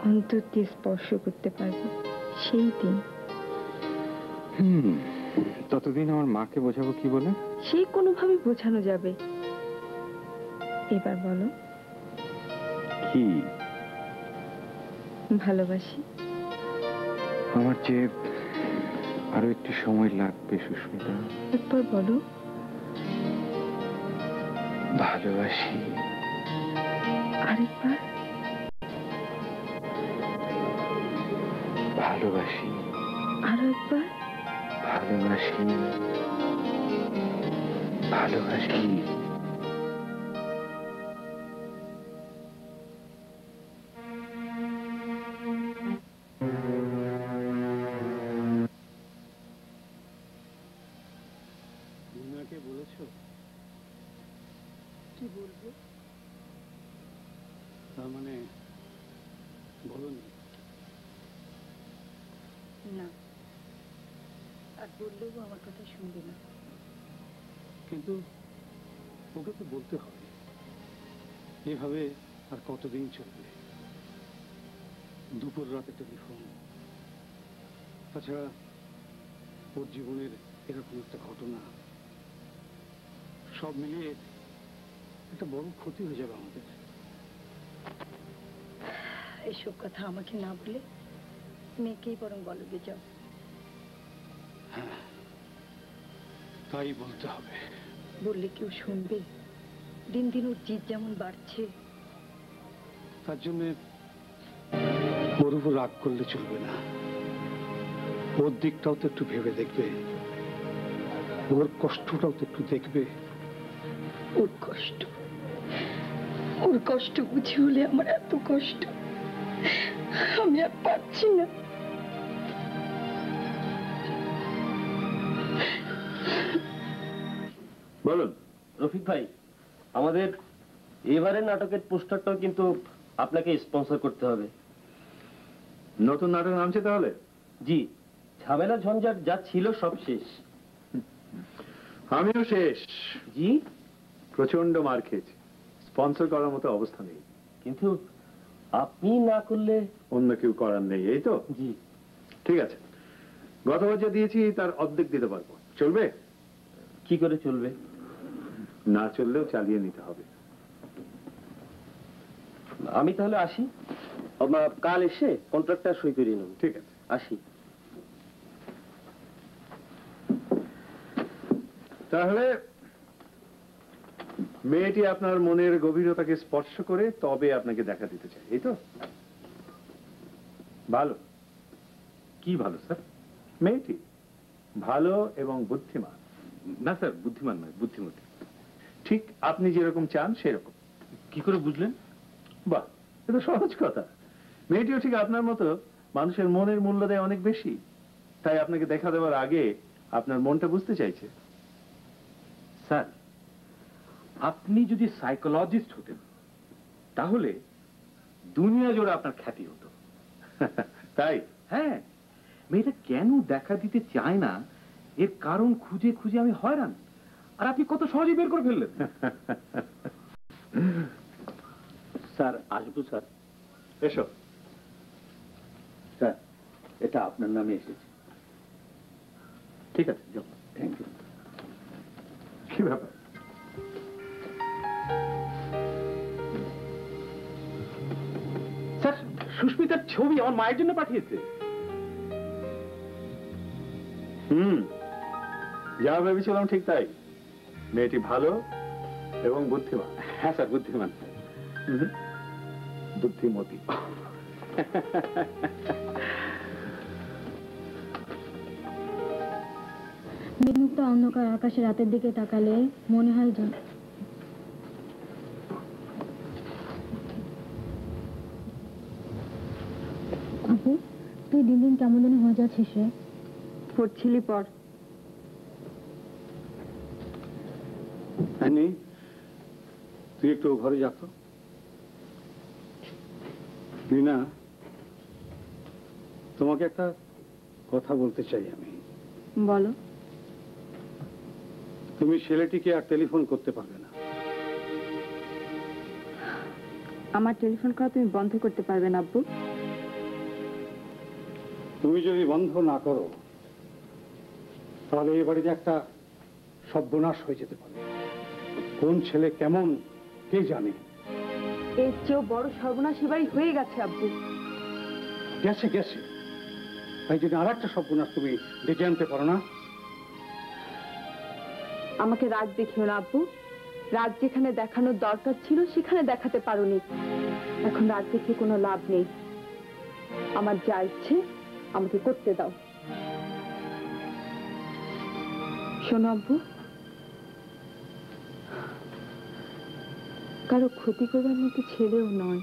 অন্তর দিয়ে স্পর্শ করতে পারবো, সেই দিন। ততদিন আমার মাকে বোঝাবো কি বলে? সেই কোনোভাবে বোঝানো যাবে। এবার বলো কি? ভালোবাসি। আমার চেয়ে আরো একটু সময় লাগবে সুস্মিতা। একবার বলো ভালোবাসি। আরেকবার। ভালোবাসি। আরো একবার। ভালোবাসি। ভালোবাসি। বলেছো? কি বলবো? তার মানে বলোনি? না, আর বললেও আমার কথা শুনবে না। কিন্তু ওকে তো বলতে হবে। এভাবে আর কতদিন চলবে? দুপুর রাতে টেলিফোন, তাছাড়া ওর জীবনের এরকম একটা ঘটনা, সব মিলিয়ে একটা বড় ক্ষতি হয়ে যাবে আমাদের। এসব কথা আমাকে না বলে মেয়েকেই বরং বলবে যাও। হ্যাঁ, তাই বলতে হবে। বললে কেউ শুনবে? দিন দিন ওর জিদ যেমন বাড়ছে। তার জন্য ওর উপর রাগ করলে চলবে না। ওর দিকটাও তো একটু ভেবে দেখবে, ওর কষ্টটাও তো একটু দেখবে। ওর কষ্ট, ওর কষ্ট বুঝি হলে আমার এত কষ্ট, আমি আর পারছি না। বলুন। রফিক ভাই, আমাদের এবারের নাটকের পোস্টারটাও কিন্তু আপনাকে স্পন্সর করতে হবে। নতুন নাটক নামছে তাহলে? জি, ঝামেলা ঝঞ্ঝাট যা ছিল সব শেষ। আমিও শেষ। জি, প্রচন্ড মার খেয়েছি, স্পন্সর করার মতো অবস্থা নেই। কিন্তু আপনি না করলে? অন্য কেউ করার নেই, এই তো। জি, ঠিক আছে, গতবার যা দিয়েছি তার অর্ধেক দিতে পারবো। চলবে? কি করে চলবে? না চললেও চালিয়ে নিতে হবে। আমি তাহলে আসি, কাল এসে কন্ট্রাক্টটা সই করিয়ে নেব। ঠিক আছে, আসি। তাহলে মেয়েটি আপনার মনের গভীরতাকে স্পর্শ করে তবে আপনাকে দেখা দিতে চাই, এই তো? ভালো। কি ভালো স্যার? মেয়েটি ভালো এবং বুদ্ধিমান। না স্যার, বুদ্ধিমান নয়, বুদ্ধিমতী। ঠিক আপনি যেরকম চান সেরকম। কি করে বুঝলেন? বাহ, এটা সহজ কথা। মেয়েটিও ঠিক আপনার মতো মানুষের মনের মূল্য দেয় অনেক বেশি, তাই আপনাকে দেখা দেওয়ার আগে আপনার মনটা বুঝতে চাইছে। স্যার, আপনি যদি সাইকোলজিস্ট হতেন তাহলে দুনিয়া জোড়া আপনার খ্যাতি হতো। তাই? হ্যাঁ, মেয়েটা কেন দেখা দিতে চায় না এর কারণ খুঁজে খুঁজে আমি হয়রান, আর আপনি কত সহজে বের করে ফেললেন। স্যার, আসবো স্যার? এসো। স্যার, এটা আপনার নামে এসেছে। ঠিক আছে, যাও। Thank you. কি ব্যাপার? স্যার, সুস্মিতার ছবি আমার মায়ের জন্য পাঠিয়েছে। যা ভেবেছিলাম ঠিক তাই। মেয়েটি ভালো এবং বুদ্ধিমান। হ্যাঁ স্যার, বুদ্ধিমান। বুদ্ধিমতী। মেঘমুক্ত অন্ধকার আকাশে রাতের দিকে তাকালে মনে হয় যেন আপু, দিন দিন কেমন জানি হয়ে যাচ্ছিস রে। পড়ছিলি পর। অ্যানি, তুই একটু ঘরে যা তো। রিনা, তোমাকে একটা কথা বলতে চাই আমি। বলো। তুমি ছেলেটিকে আর টেলিফোন করতে পারবে না। আমার টেলিফোন করা তুমি বন্ধ করতে পারবে না আব্বু। তুমি যদি বন্ধ না করো তাহলে এই বাড়িতে একটা সর্বনাশ হয়ে যেতে পারে। কোন ছেলে কেমন কে জানে। এর চেয়েও বড় সর্বনাশ এবারই হয়ে গেছে আব্বু। গেছে গেছে, তাই যদি আর একটা সর্বনাশ তুমি ডেকে আনতে পারো না। আমাকে রাগ দেখিও না আব্বু। রাগ যেখানে দেখানোর দরকার ছিল সেখানে দেখাতে পারোনি। এখন রাগ দেখে কোনো লাভ নেই। আমার যা ইচ্ছে আমাকে করতে দাও। শোনো আব্বু, কারো ক্ষতি করবার মতো ছেলেও নয়।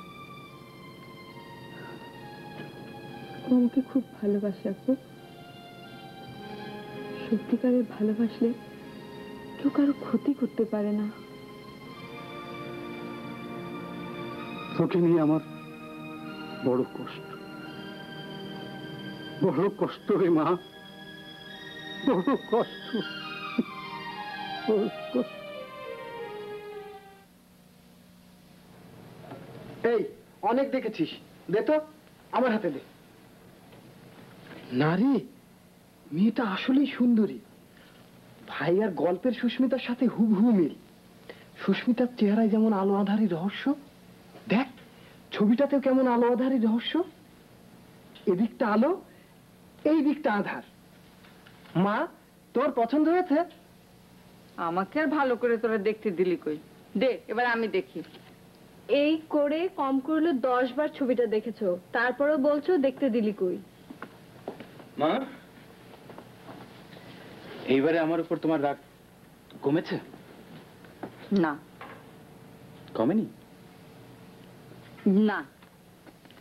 ও আমাকে খুব ভালোবাসে আব্বু। সত্যিকারের ভালোবাসলে কেউ কারো ক্ষতি করতে পারে না। তোকে নিয়ে আমার বড় কষ্ট, বড় কষ্ট রে মা, বড় কষ্ট, বড় কষ্ট। এই অনেক দেখেছিস, দে তো আমার হাতে দে। নারী, মেয়েটা আসলেই সুন্দরী। ভাইয়ার গল্পের সুস্মিতার সাথে হুবহু মিল। সুস্মিতার চেহারায় যেমন আলো আধারি রহস্য, দেখ ছবিটাতেও কেমন আলো আধারি রহস্য। এদিকটা আলো, এই দিকটা আধার। মা, তোর পছন্দ হয়েছে? আমাকে আর ভালো করে তোরা দেখতে দিলি কই? দে এবার আমি দেখি। এই করে কম করলে 10 বার ছবিটা দেখেছো, তারপরেও বলছো দেখতে দিলি কই। মা, এইবারে আমার উপর তোমার রাগ কমেছে? না কমেনি? না,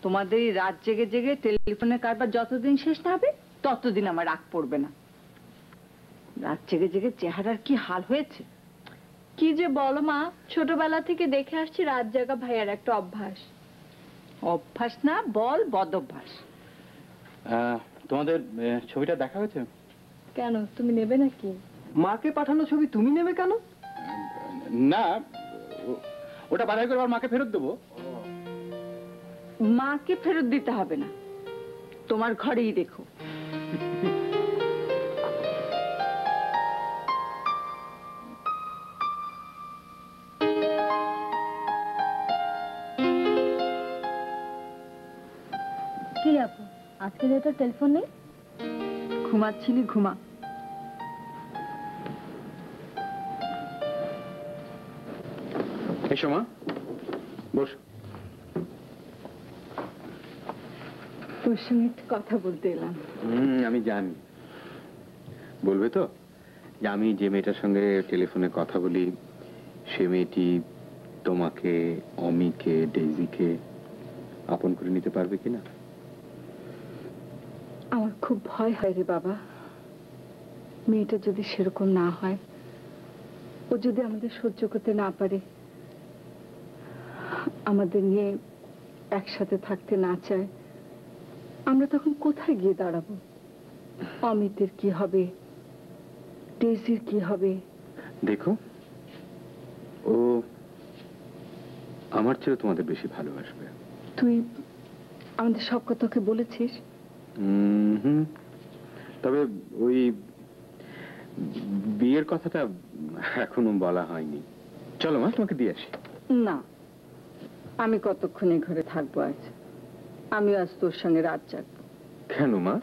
তোমাদের এই রাত জেগে জেগে টেলিফোনের কারবার যতদিন শেষ না হবে ততদিন আমার রাগ পড়বে না। রাত জেগে জেগে চেহারার কি হাল হয়েছে। কি যে বলো মা, ছোটবেলা থেকে দেখে আসছি রাত জাগা ভাইয়ার একটা অভ্যাস। অভ্যাস না, বল বদ অভ্যাস। তোমাদের ছবিটা দেখা হয়েছে? কেন, তুমি নেবে নাকি? মাকে পাঠানো ছবি তুমি নেবে কেন? না, ওটা বাধাই করে আবার মাকে ফেরত দেবো। মাকে ফেরত দিতে হবে না, তোমার ঘরেই দেখো। কি আপু, আজকে যেহেতু টেলিফোন নেই? ঘুমাচ্ছিলি ঘুমা। এসো মা, বস। তোর সঙ্গে একটু কথা বলতে এলাম। আমি জানি, বলবে তো যে আমি যে মেয়েটার সঙ্গে টেলিফোনে কথা বলি সে মেয়েটি তোমাকে, অমিকে, ডেইজিকে আপন করে নিতে পারবে কিনা? আমার খুব ভয় হয় রে বাবা। মেয়েটা যদি সেরকম না হয়, ও যদি আমাদের সহ্য করতে না পারে, আমাদের নিয়ে একসাথে থাকতে না চায়, আমরা তখন কোথায় গিয়ে দাঁড়াবো? অমিতের কি হবে, ডেজির কি হবে? দেখো, ও আমার চেয়ে তোমাদের বেশি ভালোবাসবে। তুই আমাদের সব কথা ওকে বলেছিস? তবে ওই বিয়ের কথাটা এখনো বলা হয়নি। চলো মা, তোমাকে দিয়ে আসি। না, আমি কতক্ষণ এই ঘরে থাকবো আজ? আমি আজ তোর সঙ্গে রাত জাগবো। কেন মা?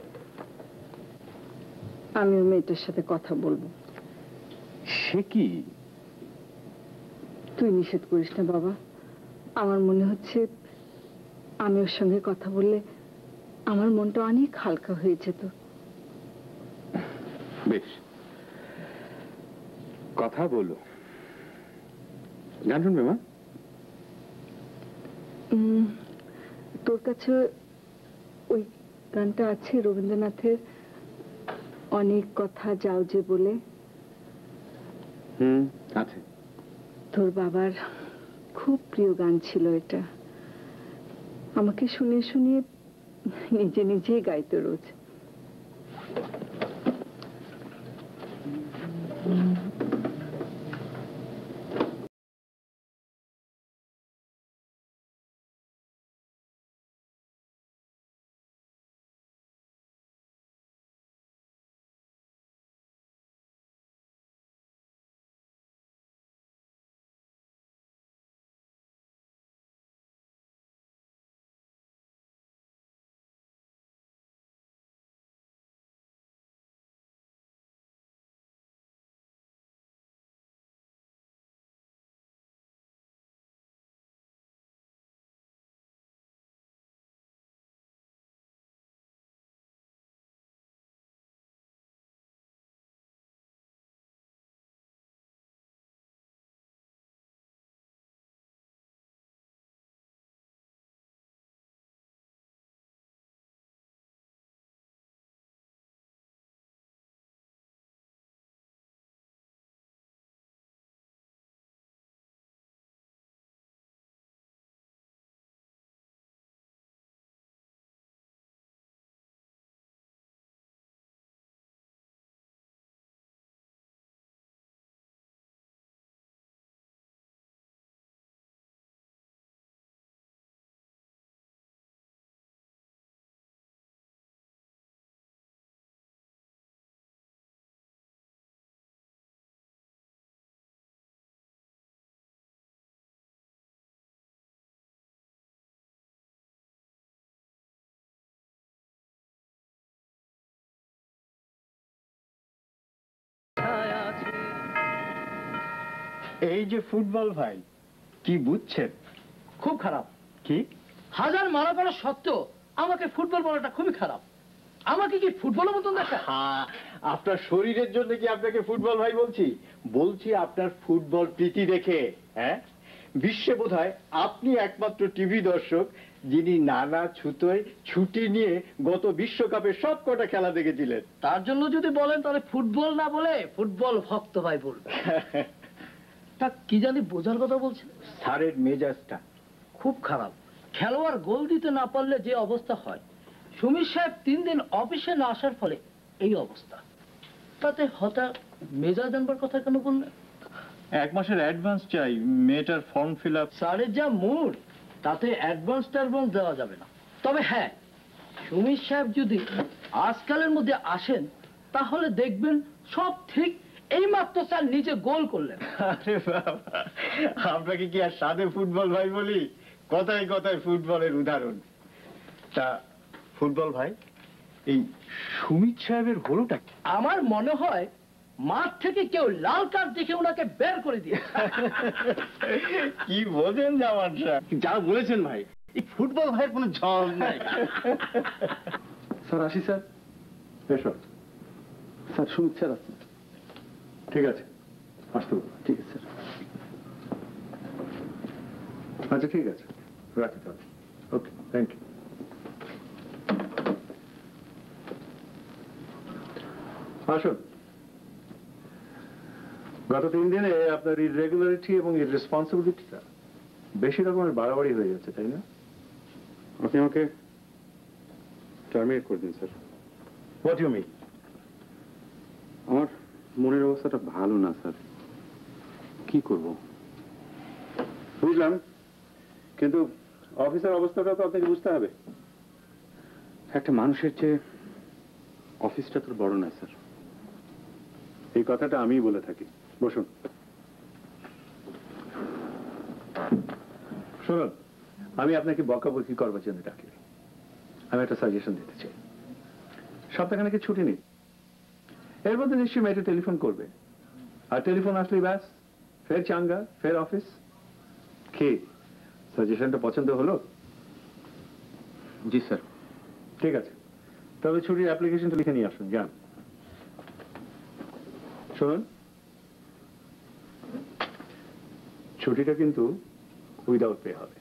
আমি ওই মেয়েটার সাথে কথা বলবো। সে কি? তুই নিষেধ করিস না বাবা। আমার মনে হচ্ছে আমি ওর সঙ্গে কথা বললে আমার মনটা অনেক হালকা হয়ে যেত। বেশ, কথা বলো। গান শুনবে মা? তোর কাছে ওই গানটা আছে রবীন্দ্রনাথের, অনেক কথা যাও যে বলে। আছে। তোর বাবার খুব প্রিয় গান ছিল এটা, আমাকে শুনিয়ে শুনিয়ে নিজে নিজেই গাইতো রোজ। এই যে ফুটবল ভাই, কি বুঝছেন? খুব খারাপ। কি? হাজার মারা করা সত্ত্বেও আমাকে ফুটবল বলাটা খুবই খারাপ। আমাকে কি ফুটবলের মতন দেখা? আপনার শরীরের জন্য কি আপনাকে ফুটবল ভাই বলছি? বলছি আপনার ফুটবল প্রীতি দেখে। হ্যাঁ, বিশ্বে বোধহয় আপনি একমাত্র টিভি দর্শক যিনি নানা ছুতোয় ছুটি নিয়ে গত বিশ্বকাপের সব কটা খেলা দেখেছিলেন। তার জন্য যদি বলেন তাহলে ফুটবল না বলে ফুটবল ভক্ত ভাই বলবে। তা কি জানি বোঝার কথা বলছেন? স্যারের মেজাজটা খুব খারাপ। খেলোয়াড় গোল দিতে না পারলে যে অবস্থা হয়, সমীর সাহেব 3 দিন অফিসে না আসার ফলে এই অবস্থা। তাতে হঠাৎ মেজাজ আনবার কথা কেন বললেন? 1 মাসের অ্যাডভান্স চাই, মেয়েটার ফর্ম ফিল আপ। স্যারের যা মুড, তাতে অ্যাডভান্স দেওয়া যাবে না। তবে হ্যাঁ, সমীর সাহেব যদি আজকালের মধ্যে আসেন তাহলে দেখবেন সব ঠিক। এইমাত্র স্যার নিজে গোল করলেন। আরে বাবা, আপনাকে কি আর সাদে ফুটবল ভাই বলি? কথায় কথায় ফুটবলের উদাহরণ। তা ফুটবল ভাই, এই সুমিত সাহেবের হলোটা কি? আমার মনে হয় মাঠ থেকে কেউ লাল কার্ড দেখে ওনাকে বের করে দিয়ে। কি বোঝেন জামান সাহেব? যা বলেছেন ভাই, এই ফুটবল ভাইয়ের কোনো ঝড় নাই। স্যার আসি স্যার। এসো স্যার, সুমিত স্যার আছে। ঠিক আছে, আসতে বলুন। ঠিক আছে স্যার। আচ্ছা ঠিক আছে, রাখি তাহলে। ওকে, থ্যাংক ইউ। আসুন। গত 3 দিনে আপনার ইররেগুলারিটি এবং ইররেসপন্সিবিলিটিটা বেশি রকমের বাড়াবাড়ি হয়ে যাচ্ছে, তাই না? আপনি আমাকে টার্মিনেট করে দিন স্যার। What you mean? আমার মনের অবস্থাটা ভালো না স্যার, কি করব বুঝলাম, কিন্তু অফিসের অবস্থাটা তো আপনাকে বুঝতে হবে। একটা মানুষের চেয়ে অফিসটা তো বড় না স্যার। এই কথাটা আমিই বলে থাকি। বসুন। শুনুন, আমি আপনাকে বকাবকি করবার জন্য ডাকিনি। আমি একটা সাজেশন দিতে চাই। সপ্তাহখানেকে ছুটি নিন, এর মধ্যে নিশ্চয়ই মেয়েটা টেলিফোন করবে, আর টেলিফোন আসলেই ব্যাস, ফের চাঙ্গা, ফের অফিস। কি সাজেশনটা পছন্দ হলো? জি স্যার। ঠিক আছে, তবে ছুটির অ্যাপ্লিকেশনটা লিখে নিয়ে আসুন, যান। শুনুন, ছুটিটা কিন্তু উইদাউট পে হবে।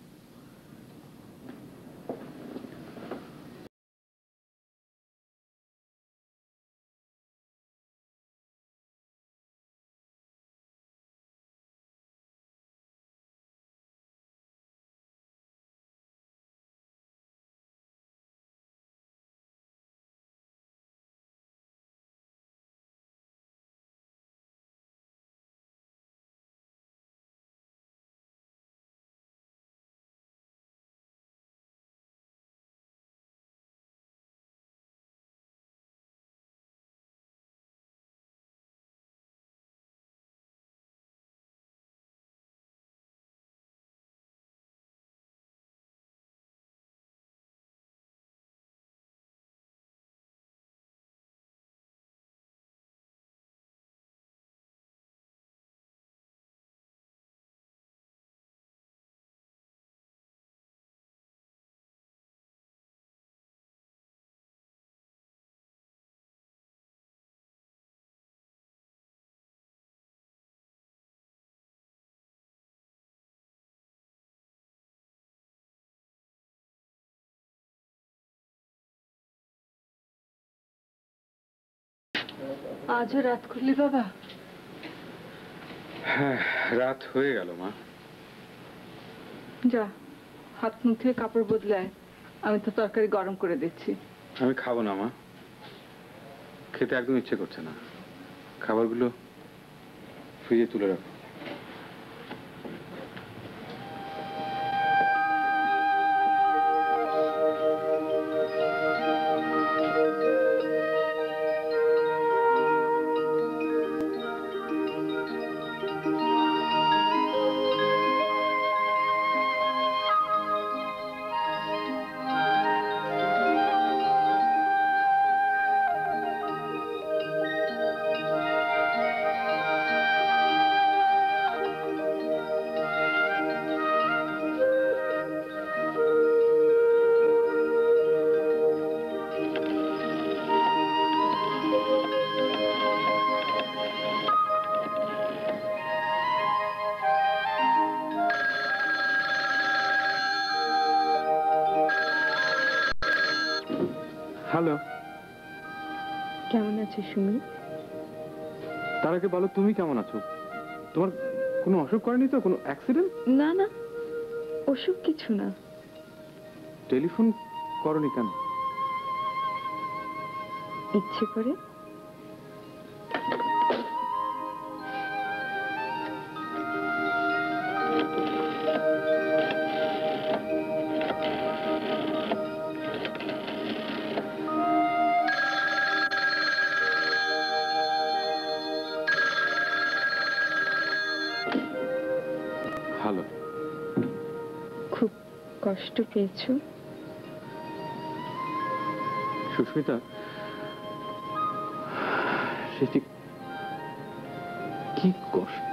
আজও রাত করলি বাবা? হ্যাঁ, রাত হয়ে গেল মা। যা হাত মুখ ধুয়ে কাপড় বদলায়, আমি তো তরকারি গরম করে দিচ্ছি। আমি খাবো না মা, খেতে একদম ইচ্ছে করছে না। খাবারগুলো ফ্রিজে তুলে রাখো। হ্যালো, কেমন আছো সুমি? তার আগে বলো তুমি কেমন আছো? তোমার কোনো অসুখ করেনি তো? কোনো অ্যাক্সিডেন্ট? না না, ওসব কিছু না। টেলিফোন করনি কেন? ইচ্ছে করে। হ্যালো। খুব কষ্ট পেয়েছো? সুস্মিতা, সে ঠিক কি কষ্ট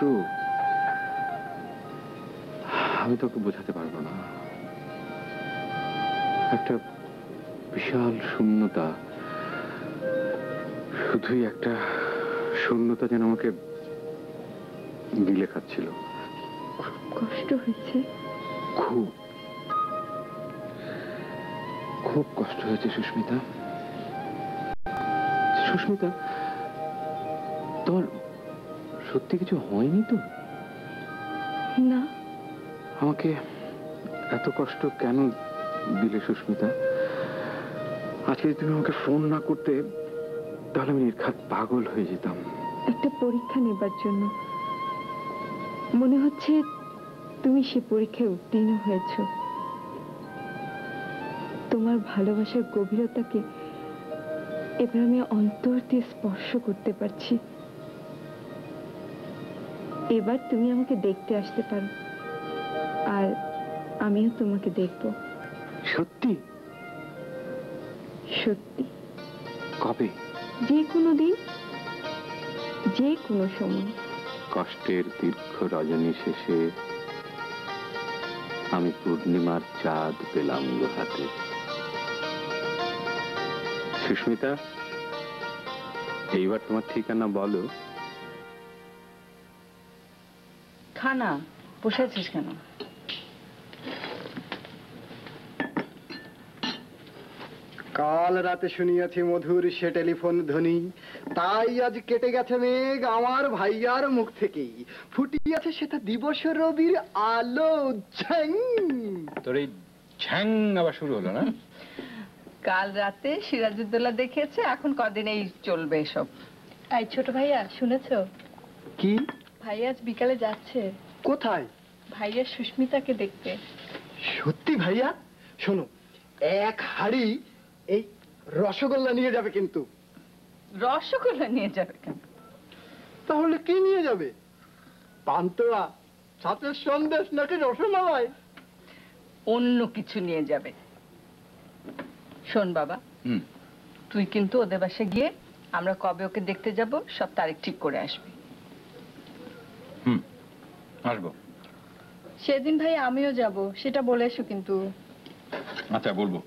আমি তোকে বোঝাতে পারবো না। একটা বিশাল শূন্যতা, শুধুই একটা শূন্যতা যেন আমাকে গিলে খাচ্ছিল। খুব কষ্ট হয়েছে? খুব খুব কষ্ট হয়েছে সুস্মিতা। সুস্মিতা, তোমার সত্যি কিছু হয়নি তো? না। আমাকে এত কষ্ট কেন দিলে সুস্মিতা? আজকে যদি তুমি আমাকে ফোন না করতে, তাহলে আমি নির্ঘাত পাগল হয়ে যেতাম। একটা পরীক্ষা নেবার জন্য। মনে হচ্ছে তুমি সে পরীক্ষায় উত্তীর্ণ হয়েছো। তোমার ভালোবাসার গভীরতাকে এবার আমি অন্তর দিয়ে স্পর্শ করতে পারছি। এবার তুমি আমাকে দেখতে আসতে পারো, আর আমিও তোমাকে দেখব। সত্যি? সত্যি। কবে? যে কোনো দিন, যে কোনো সময়। কষ্টের দীর্ঘ রজনী শেষে আমি পূর্ণিমার চাঁদ পেলাম হাতে। সুস্মিতা, এইবার তোমার ঠিকানা বলো। খানা বসেছিস কেন? কাল রাতে শুনিয়াছি মধুর সে টেলিফোন ধ্বনি, তাই আজ কেটে গেছে মেঘ আমার ভাইয়ার মুখ থেকেই। ফুটিয়াছে সেটা দিবস রবির আলো। ঝ্যাং! তোর এই ঝ্যাং আবার শুরু হলো না? কাল রাতে সিরাজউদ্দৌলা দেখেছে, এখন কদিন এই চলবে এসব। এই ছোট ভাইয়া, শুনেছো? কি? ভাইয়া আজ বিকালে যাচ্ছে। কোথায়? ভাইয়া সুস্মিতাকে দেখতে। সত্যি ভাইয়া? শোনো, এক হাড়ি এই রসগোল্লা নিয়ে যাবে কিন্তু। রসগোল্লা নিয়ে যাবে কেন? তাহলে কি নিয়ে যাবে? পান্তুয়া, সাথে সন্দেশ নাকি রসমালাই? অন্য কিছু নিয়ে যাবে। শোন বাবা, তুই কিন্তু ওদের বাসায় গিয়ে আমরা কবে ওকে দেখতে যাব সব তারিখ ঠিক করে আসবি। আসবো। সেদিন ভাই আমিও যাব, সেটা বলে এসো কিন্তু। আচ্ছা, বলবো।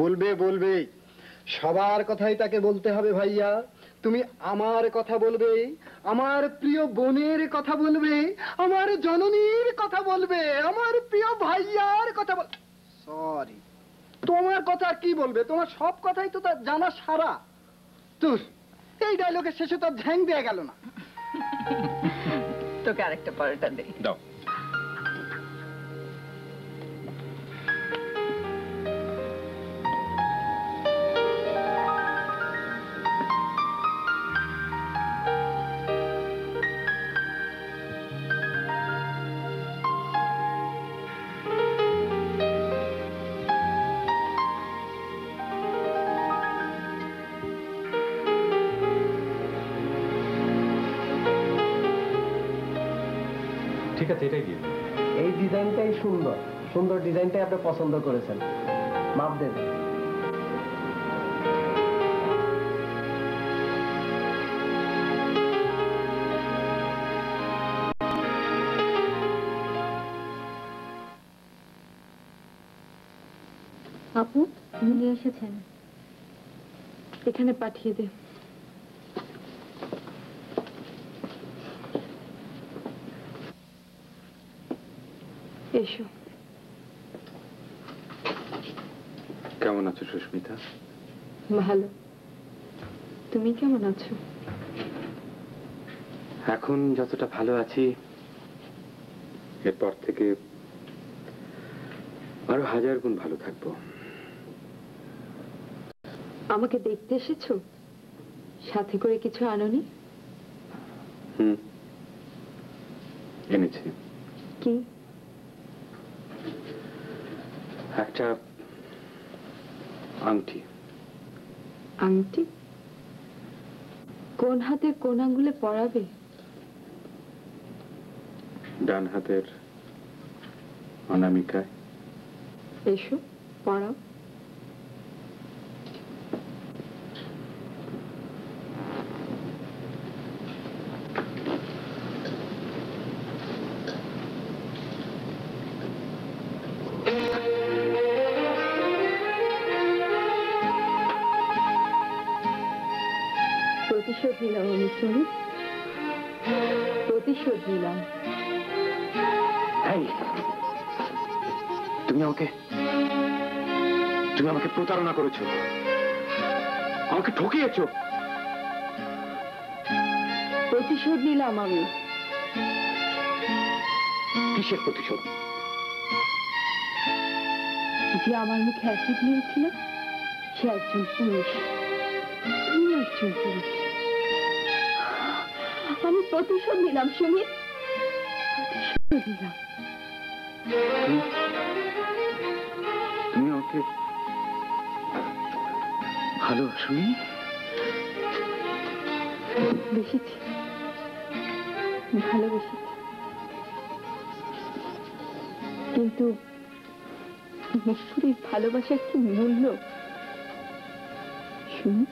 বলবে বলবে, সবার কথাই তাকে বলতে হবে ভাইয়া। তুমি আমার কথা বলবে, আমার প্রিয় বোনের কথা বলবে, আমার জননীর কথা বলবে, আমার প্রিয় ভাইয়ার কথা বল। সরি, তোমার কথা কি বলবে? তোমার সব কথাই তো তার জানা সারা। তোর এই ডায়লগের শেষে তো ঝ্যাং দেয়া গেল না। তোকে আরেকটা পরোটা দে। দাও। ঠিক আছে, এটাই দিয়ে দিন। এই ডিজাইনটাই সুন্দর, সুন্দর ডিজাইনটাই আপনি পছন্দ করেছেন, মাপ দেন। আপু উনি এসেছেন। এখানে পাঠিয়ে দে। এসো। কেমন আছো সুস্মিতা? ভালো। তুমি কেমন আছো? এখন যতটা ভালো আছি, এরপর থেকে আরো 1000 গুণ ভালো থাকবো। আমাকে দেখতে এসেছো? সাথে করে কিছু আনোনি? এনেছি। কি? একটা আংটি। আংটি? কোন হাতের কোন আঙ্গুলে পরাবে? ডান হাতের অনামিকায়। এসো পরাও। প্রতিশোধ নিলাম আমি, শুনি। প্রতিশোধ নিলাম। এই, তুমি আমাকে প্রতারণা করেছো, আমাকে ঠকিয়েছো। প্রতিশোধ নিলাম আমি। কিসের প্রতিশোধ? যে আমার মুখে অ্যাসিড মেরেছিল সে একজন পুরুষ, তুমি একজন পুরুষ। আমি প্রতিশোধ নিলাম সুমিত, প্রতিশোধ নিলাম। তুমি আমাকে ভালোবাসোনি? বেশিছি, ভালোবেসেছি, কিন্তু নিষ্ঠুরের ভালোবাসার কি মূল্য শুনি?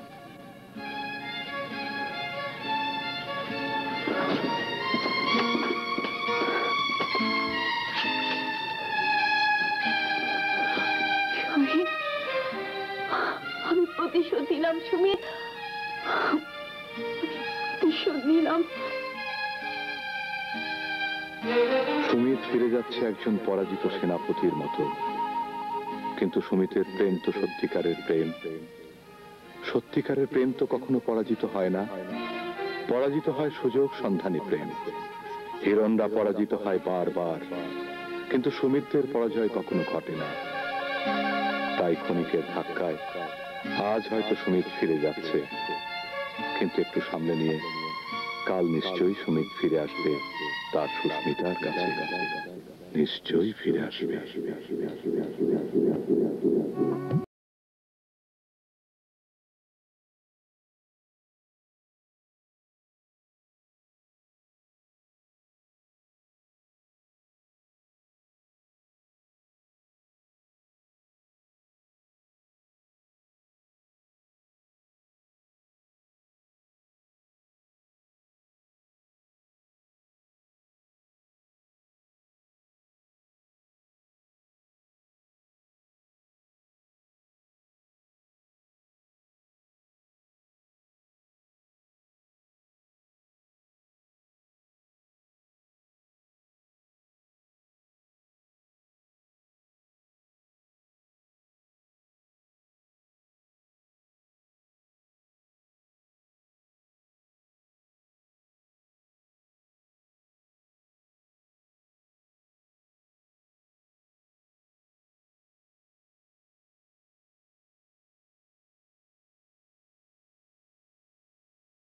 আমি প্রতিশোধ নিলাম সুমিত, প্রতিশোধ নিলাম। সুমিত ফিরে যাচ্ছে একজন পরাজিত সেনাপতির মতো, কিন্তু সুমিতের প্রেম তো সত্যিকারের প্রেম। সত্যিকারের প্রেম তো কখনো পরাজিত হয় না, পরাজিত হয় সুযোগ সন্ধানী প্রেম। হিরণরা পরাজিত হয় বারবার, কিন্তু সুমিতের পরাজয় কখনো ঘটে না। তাই ক্ষণিকের ধাক্কায় আজ হয়তো সুমিত ফিরে যাচ্ছে, কিন্তু একটু সামলে নিয়ে কাল নিশ্চয়ই সুমিত ফিরে আসবে তার সুস্মিতার কাছে, নিশ্চয়ই ফিরে আসবে।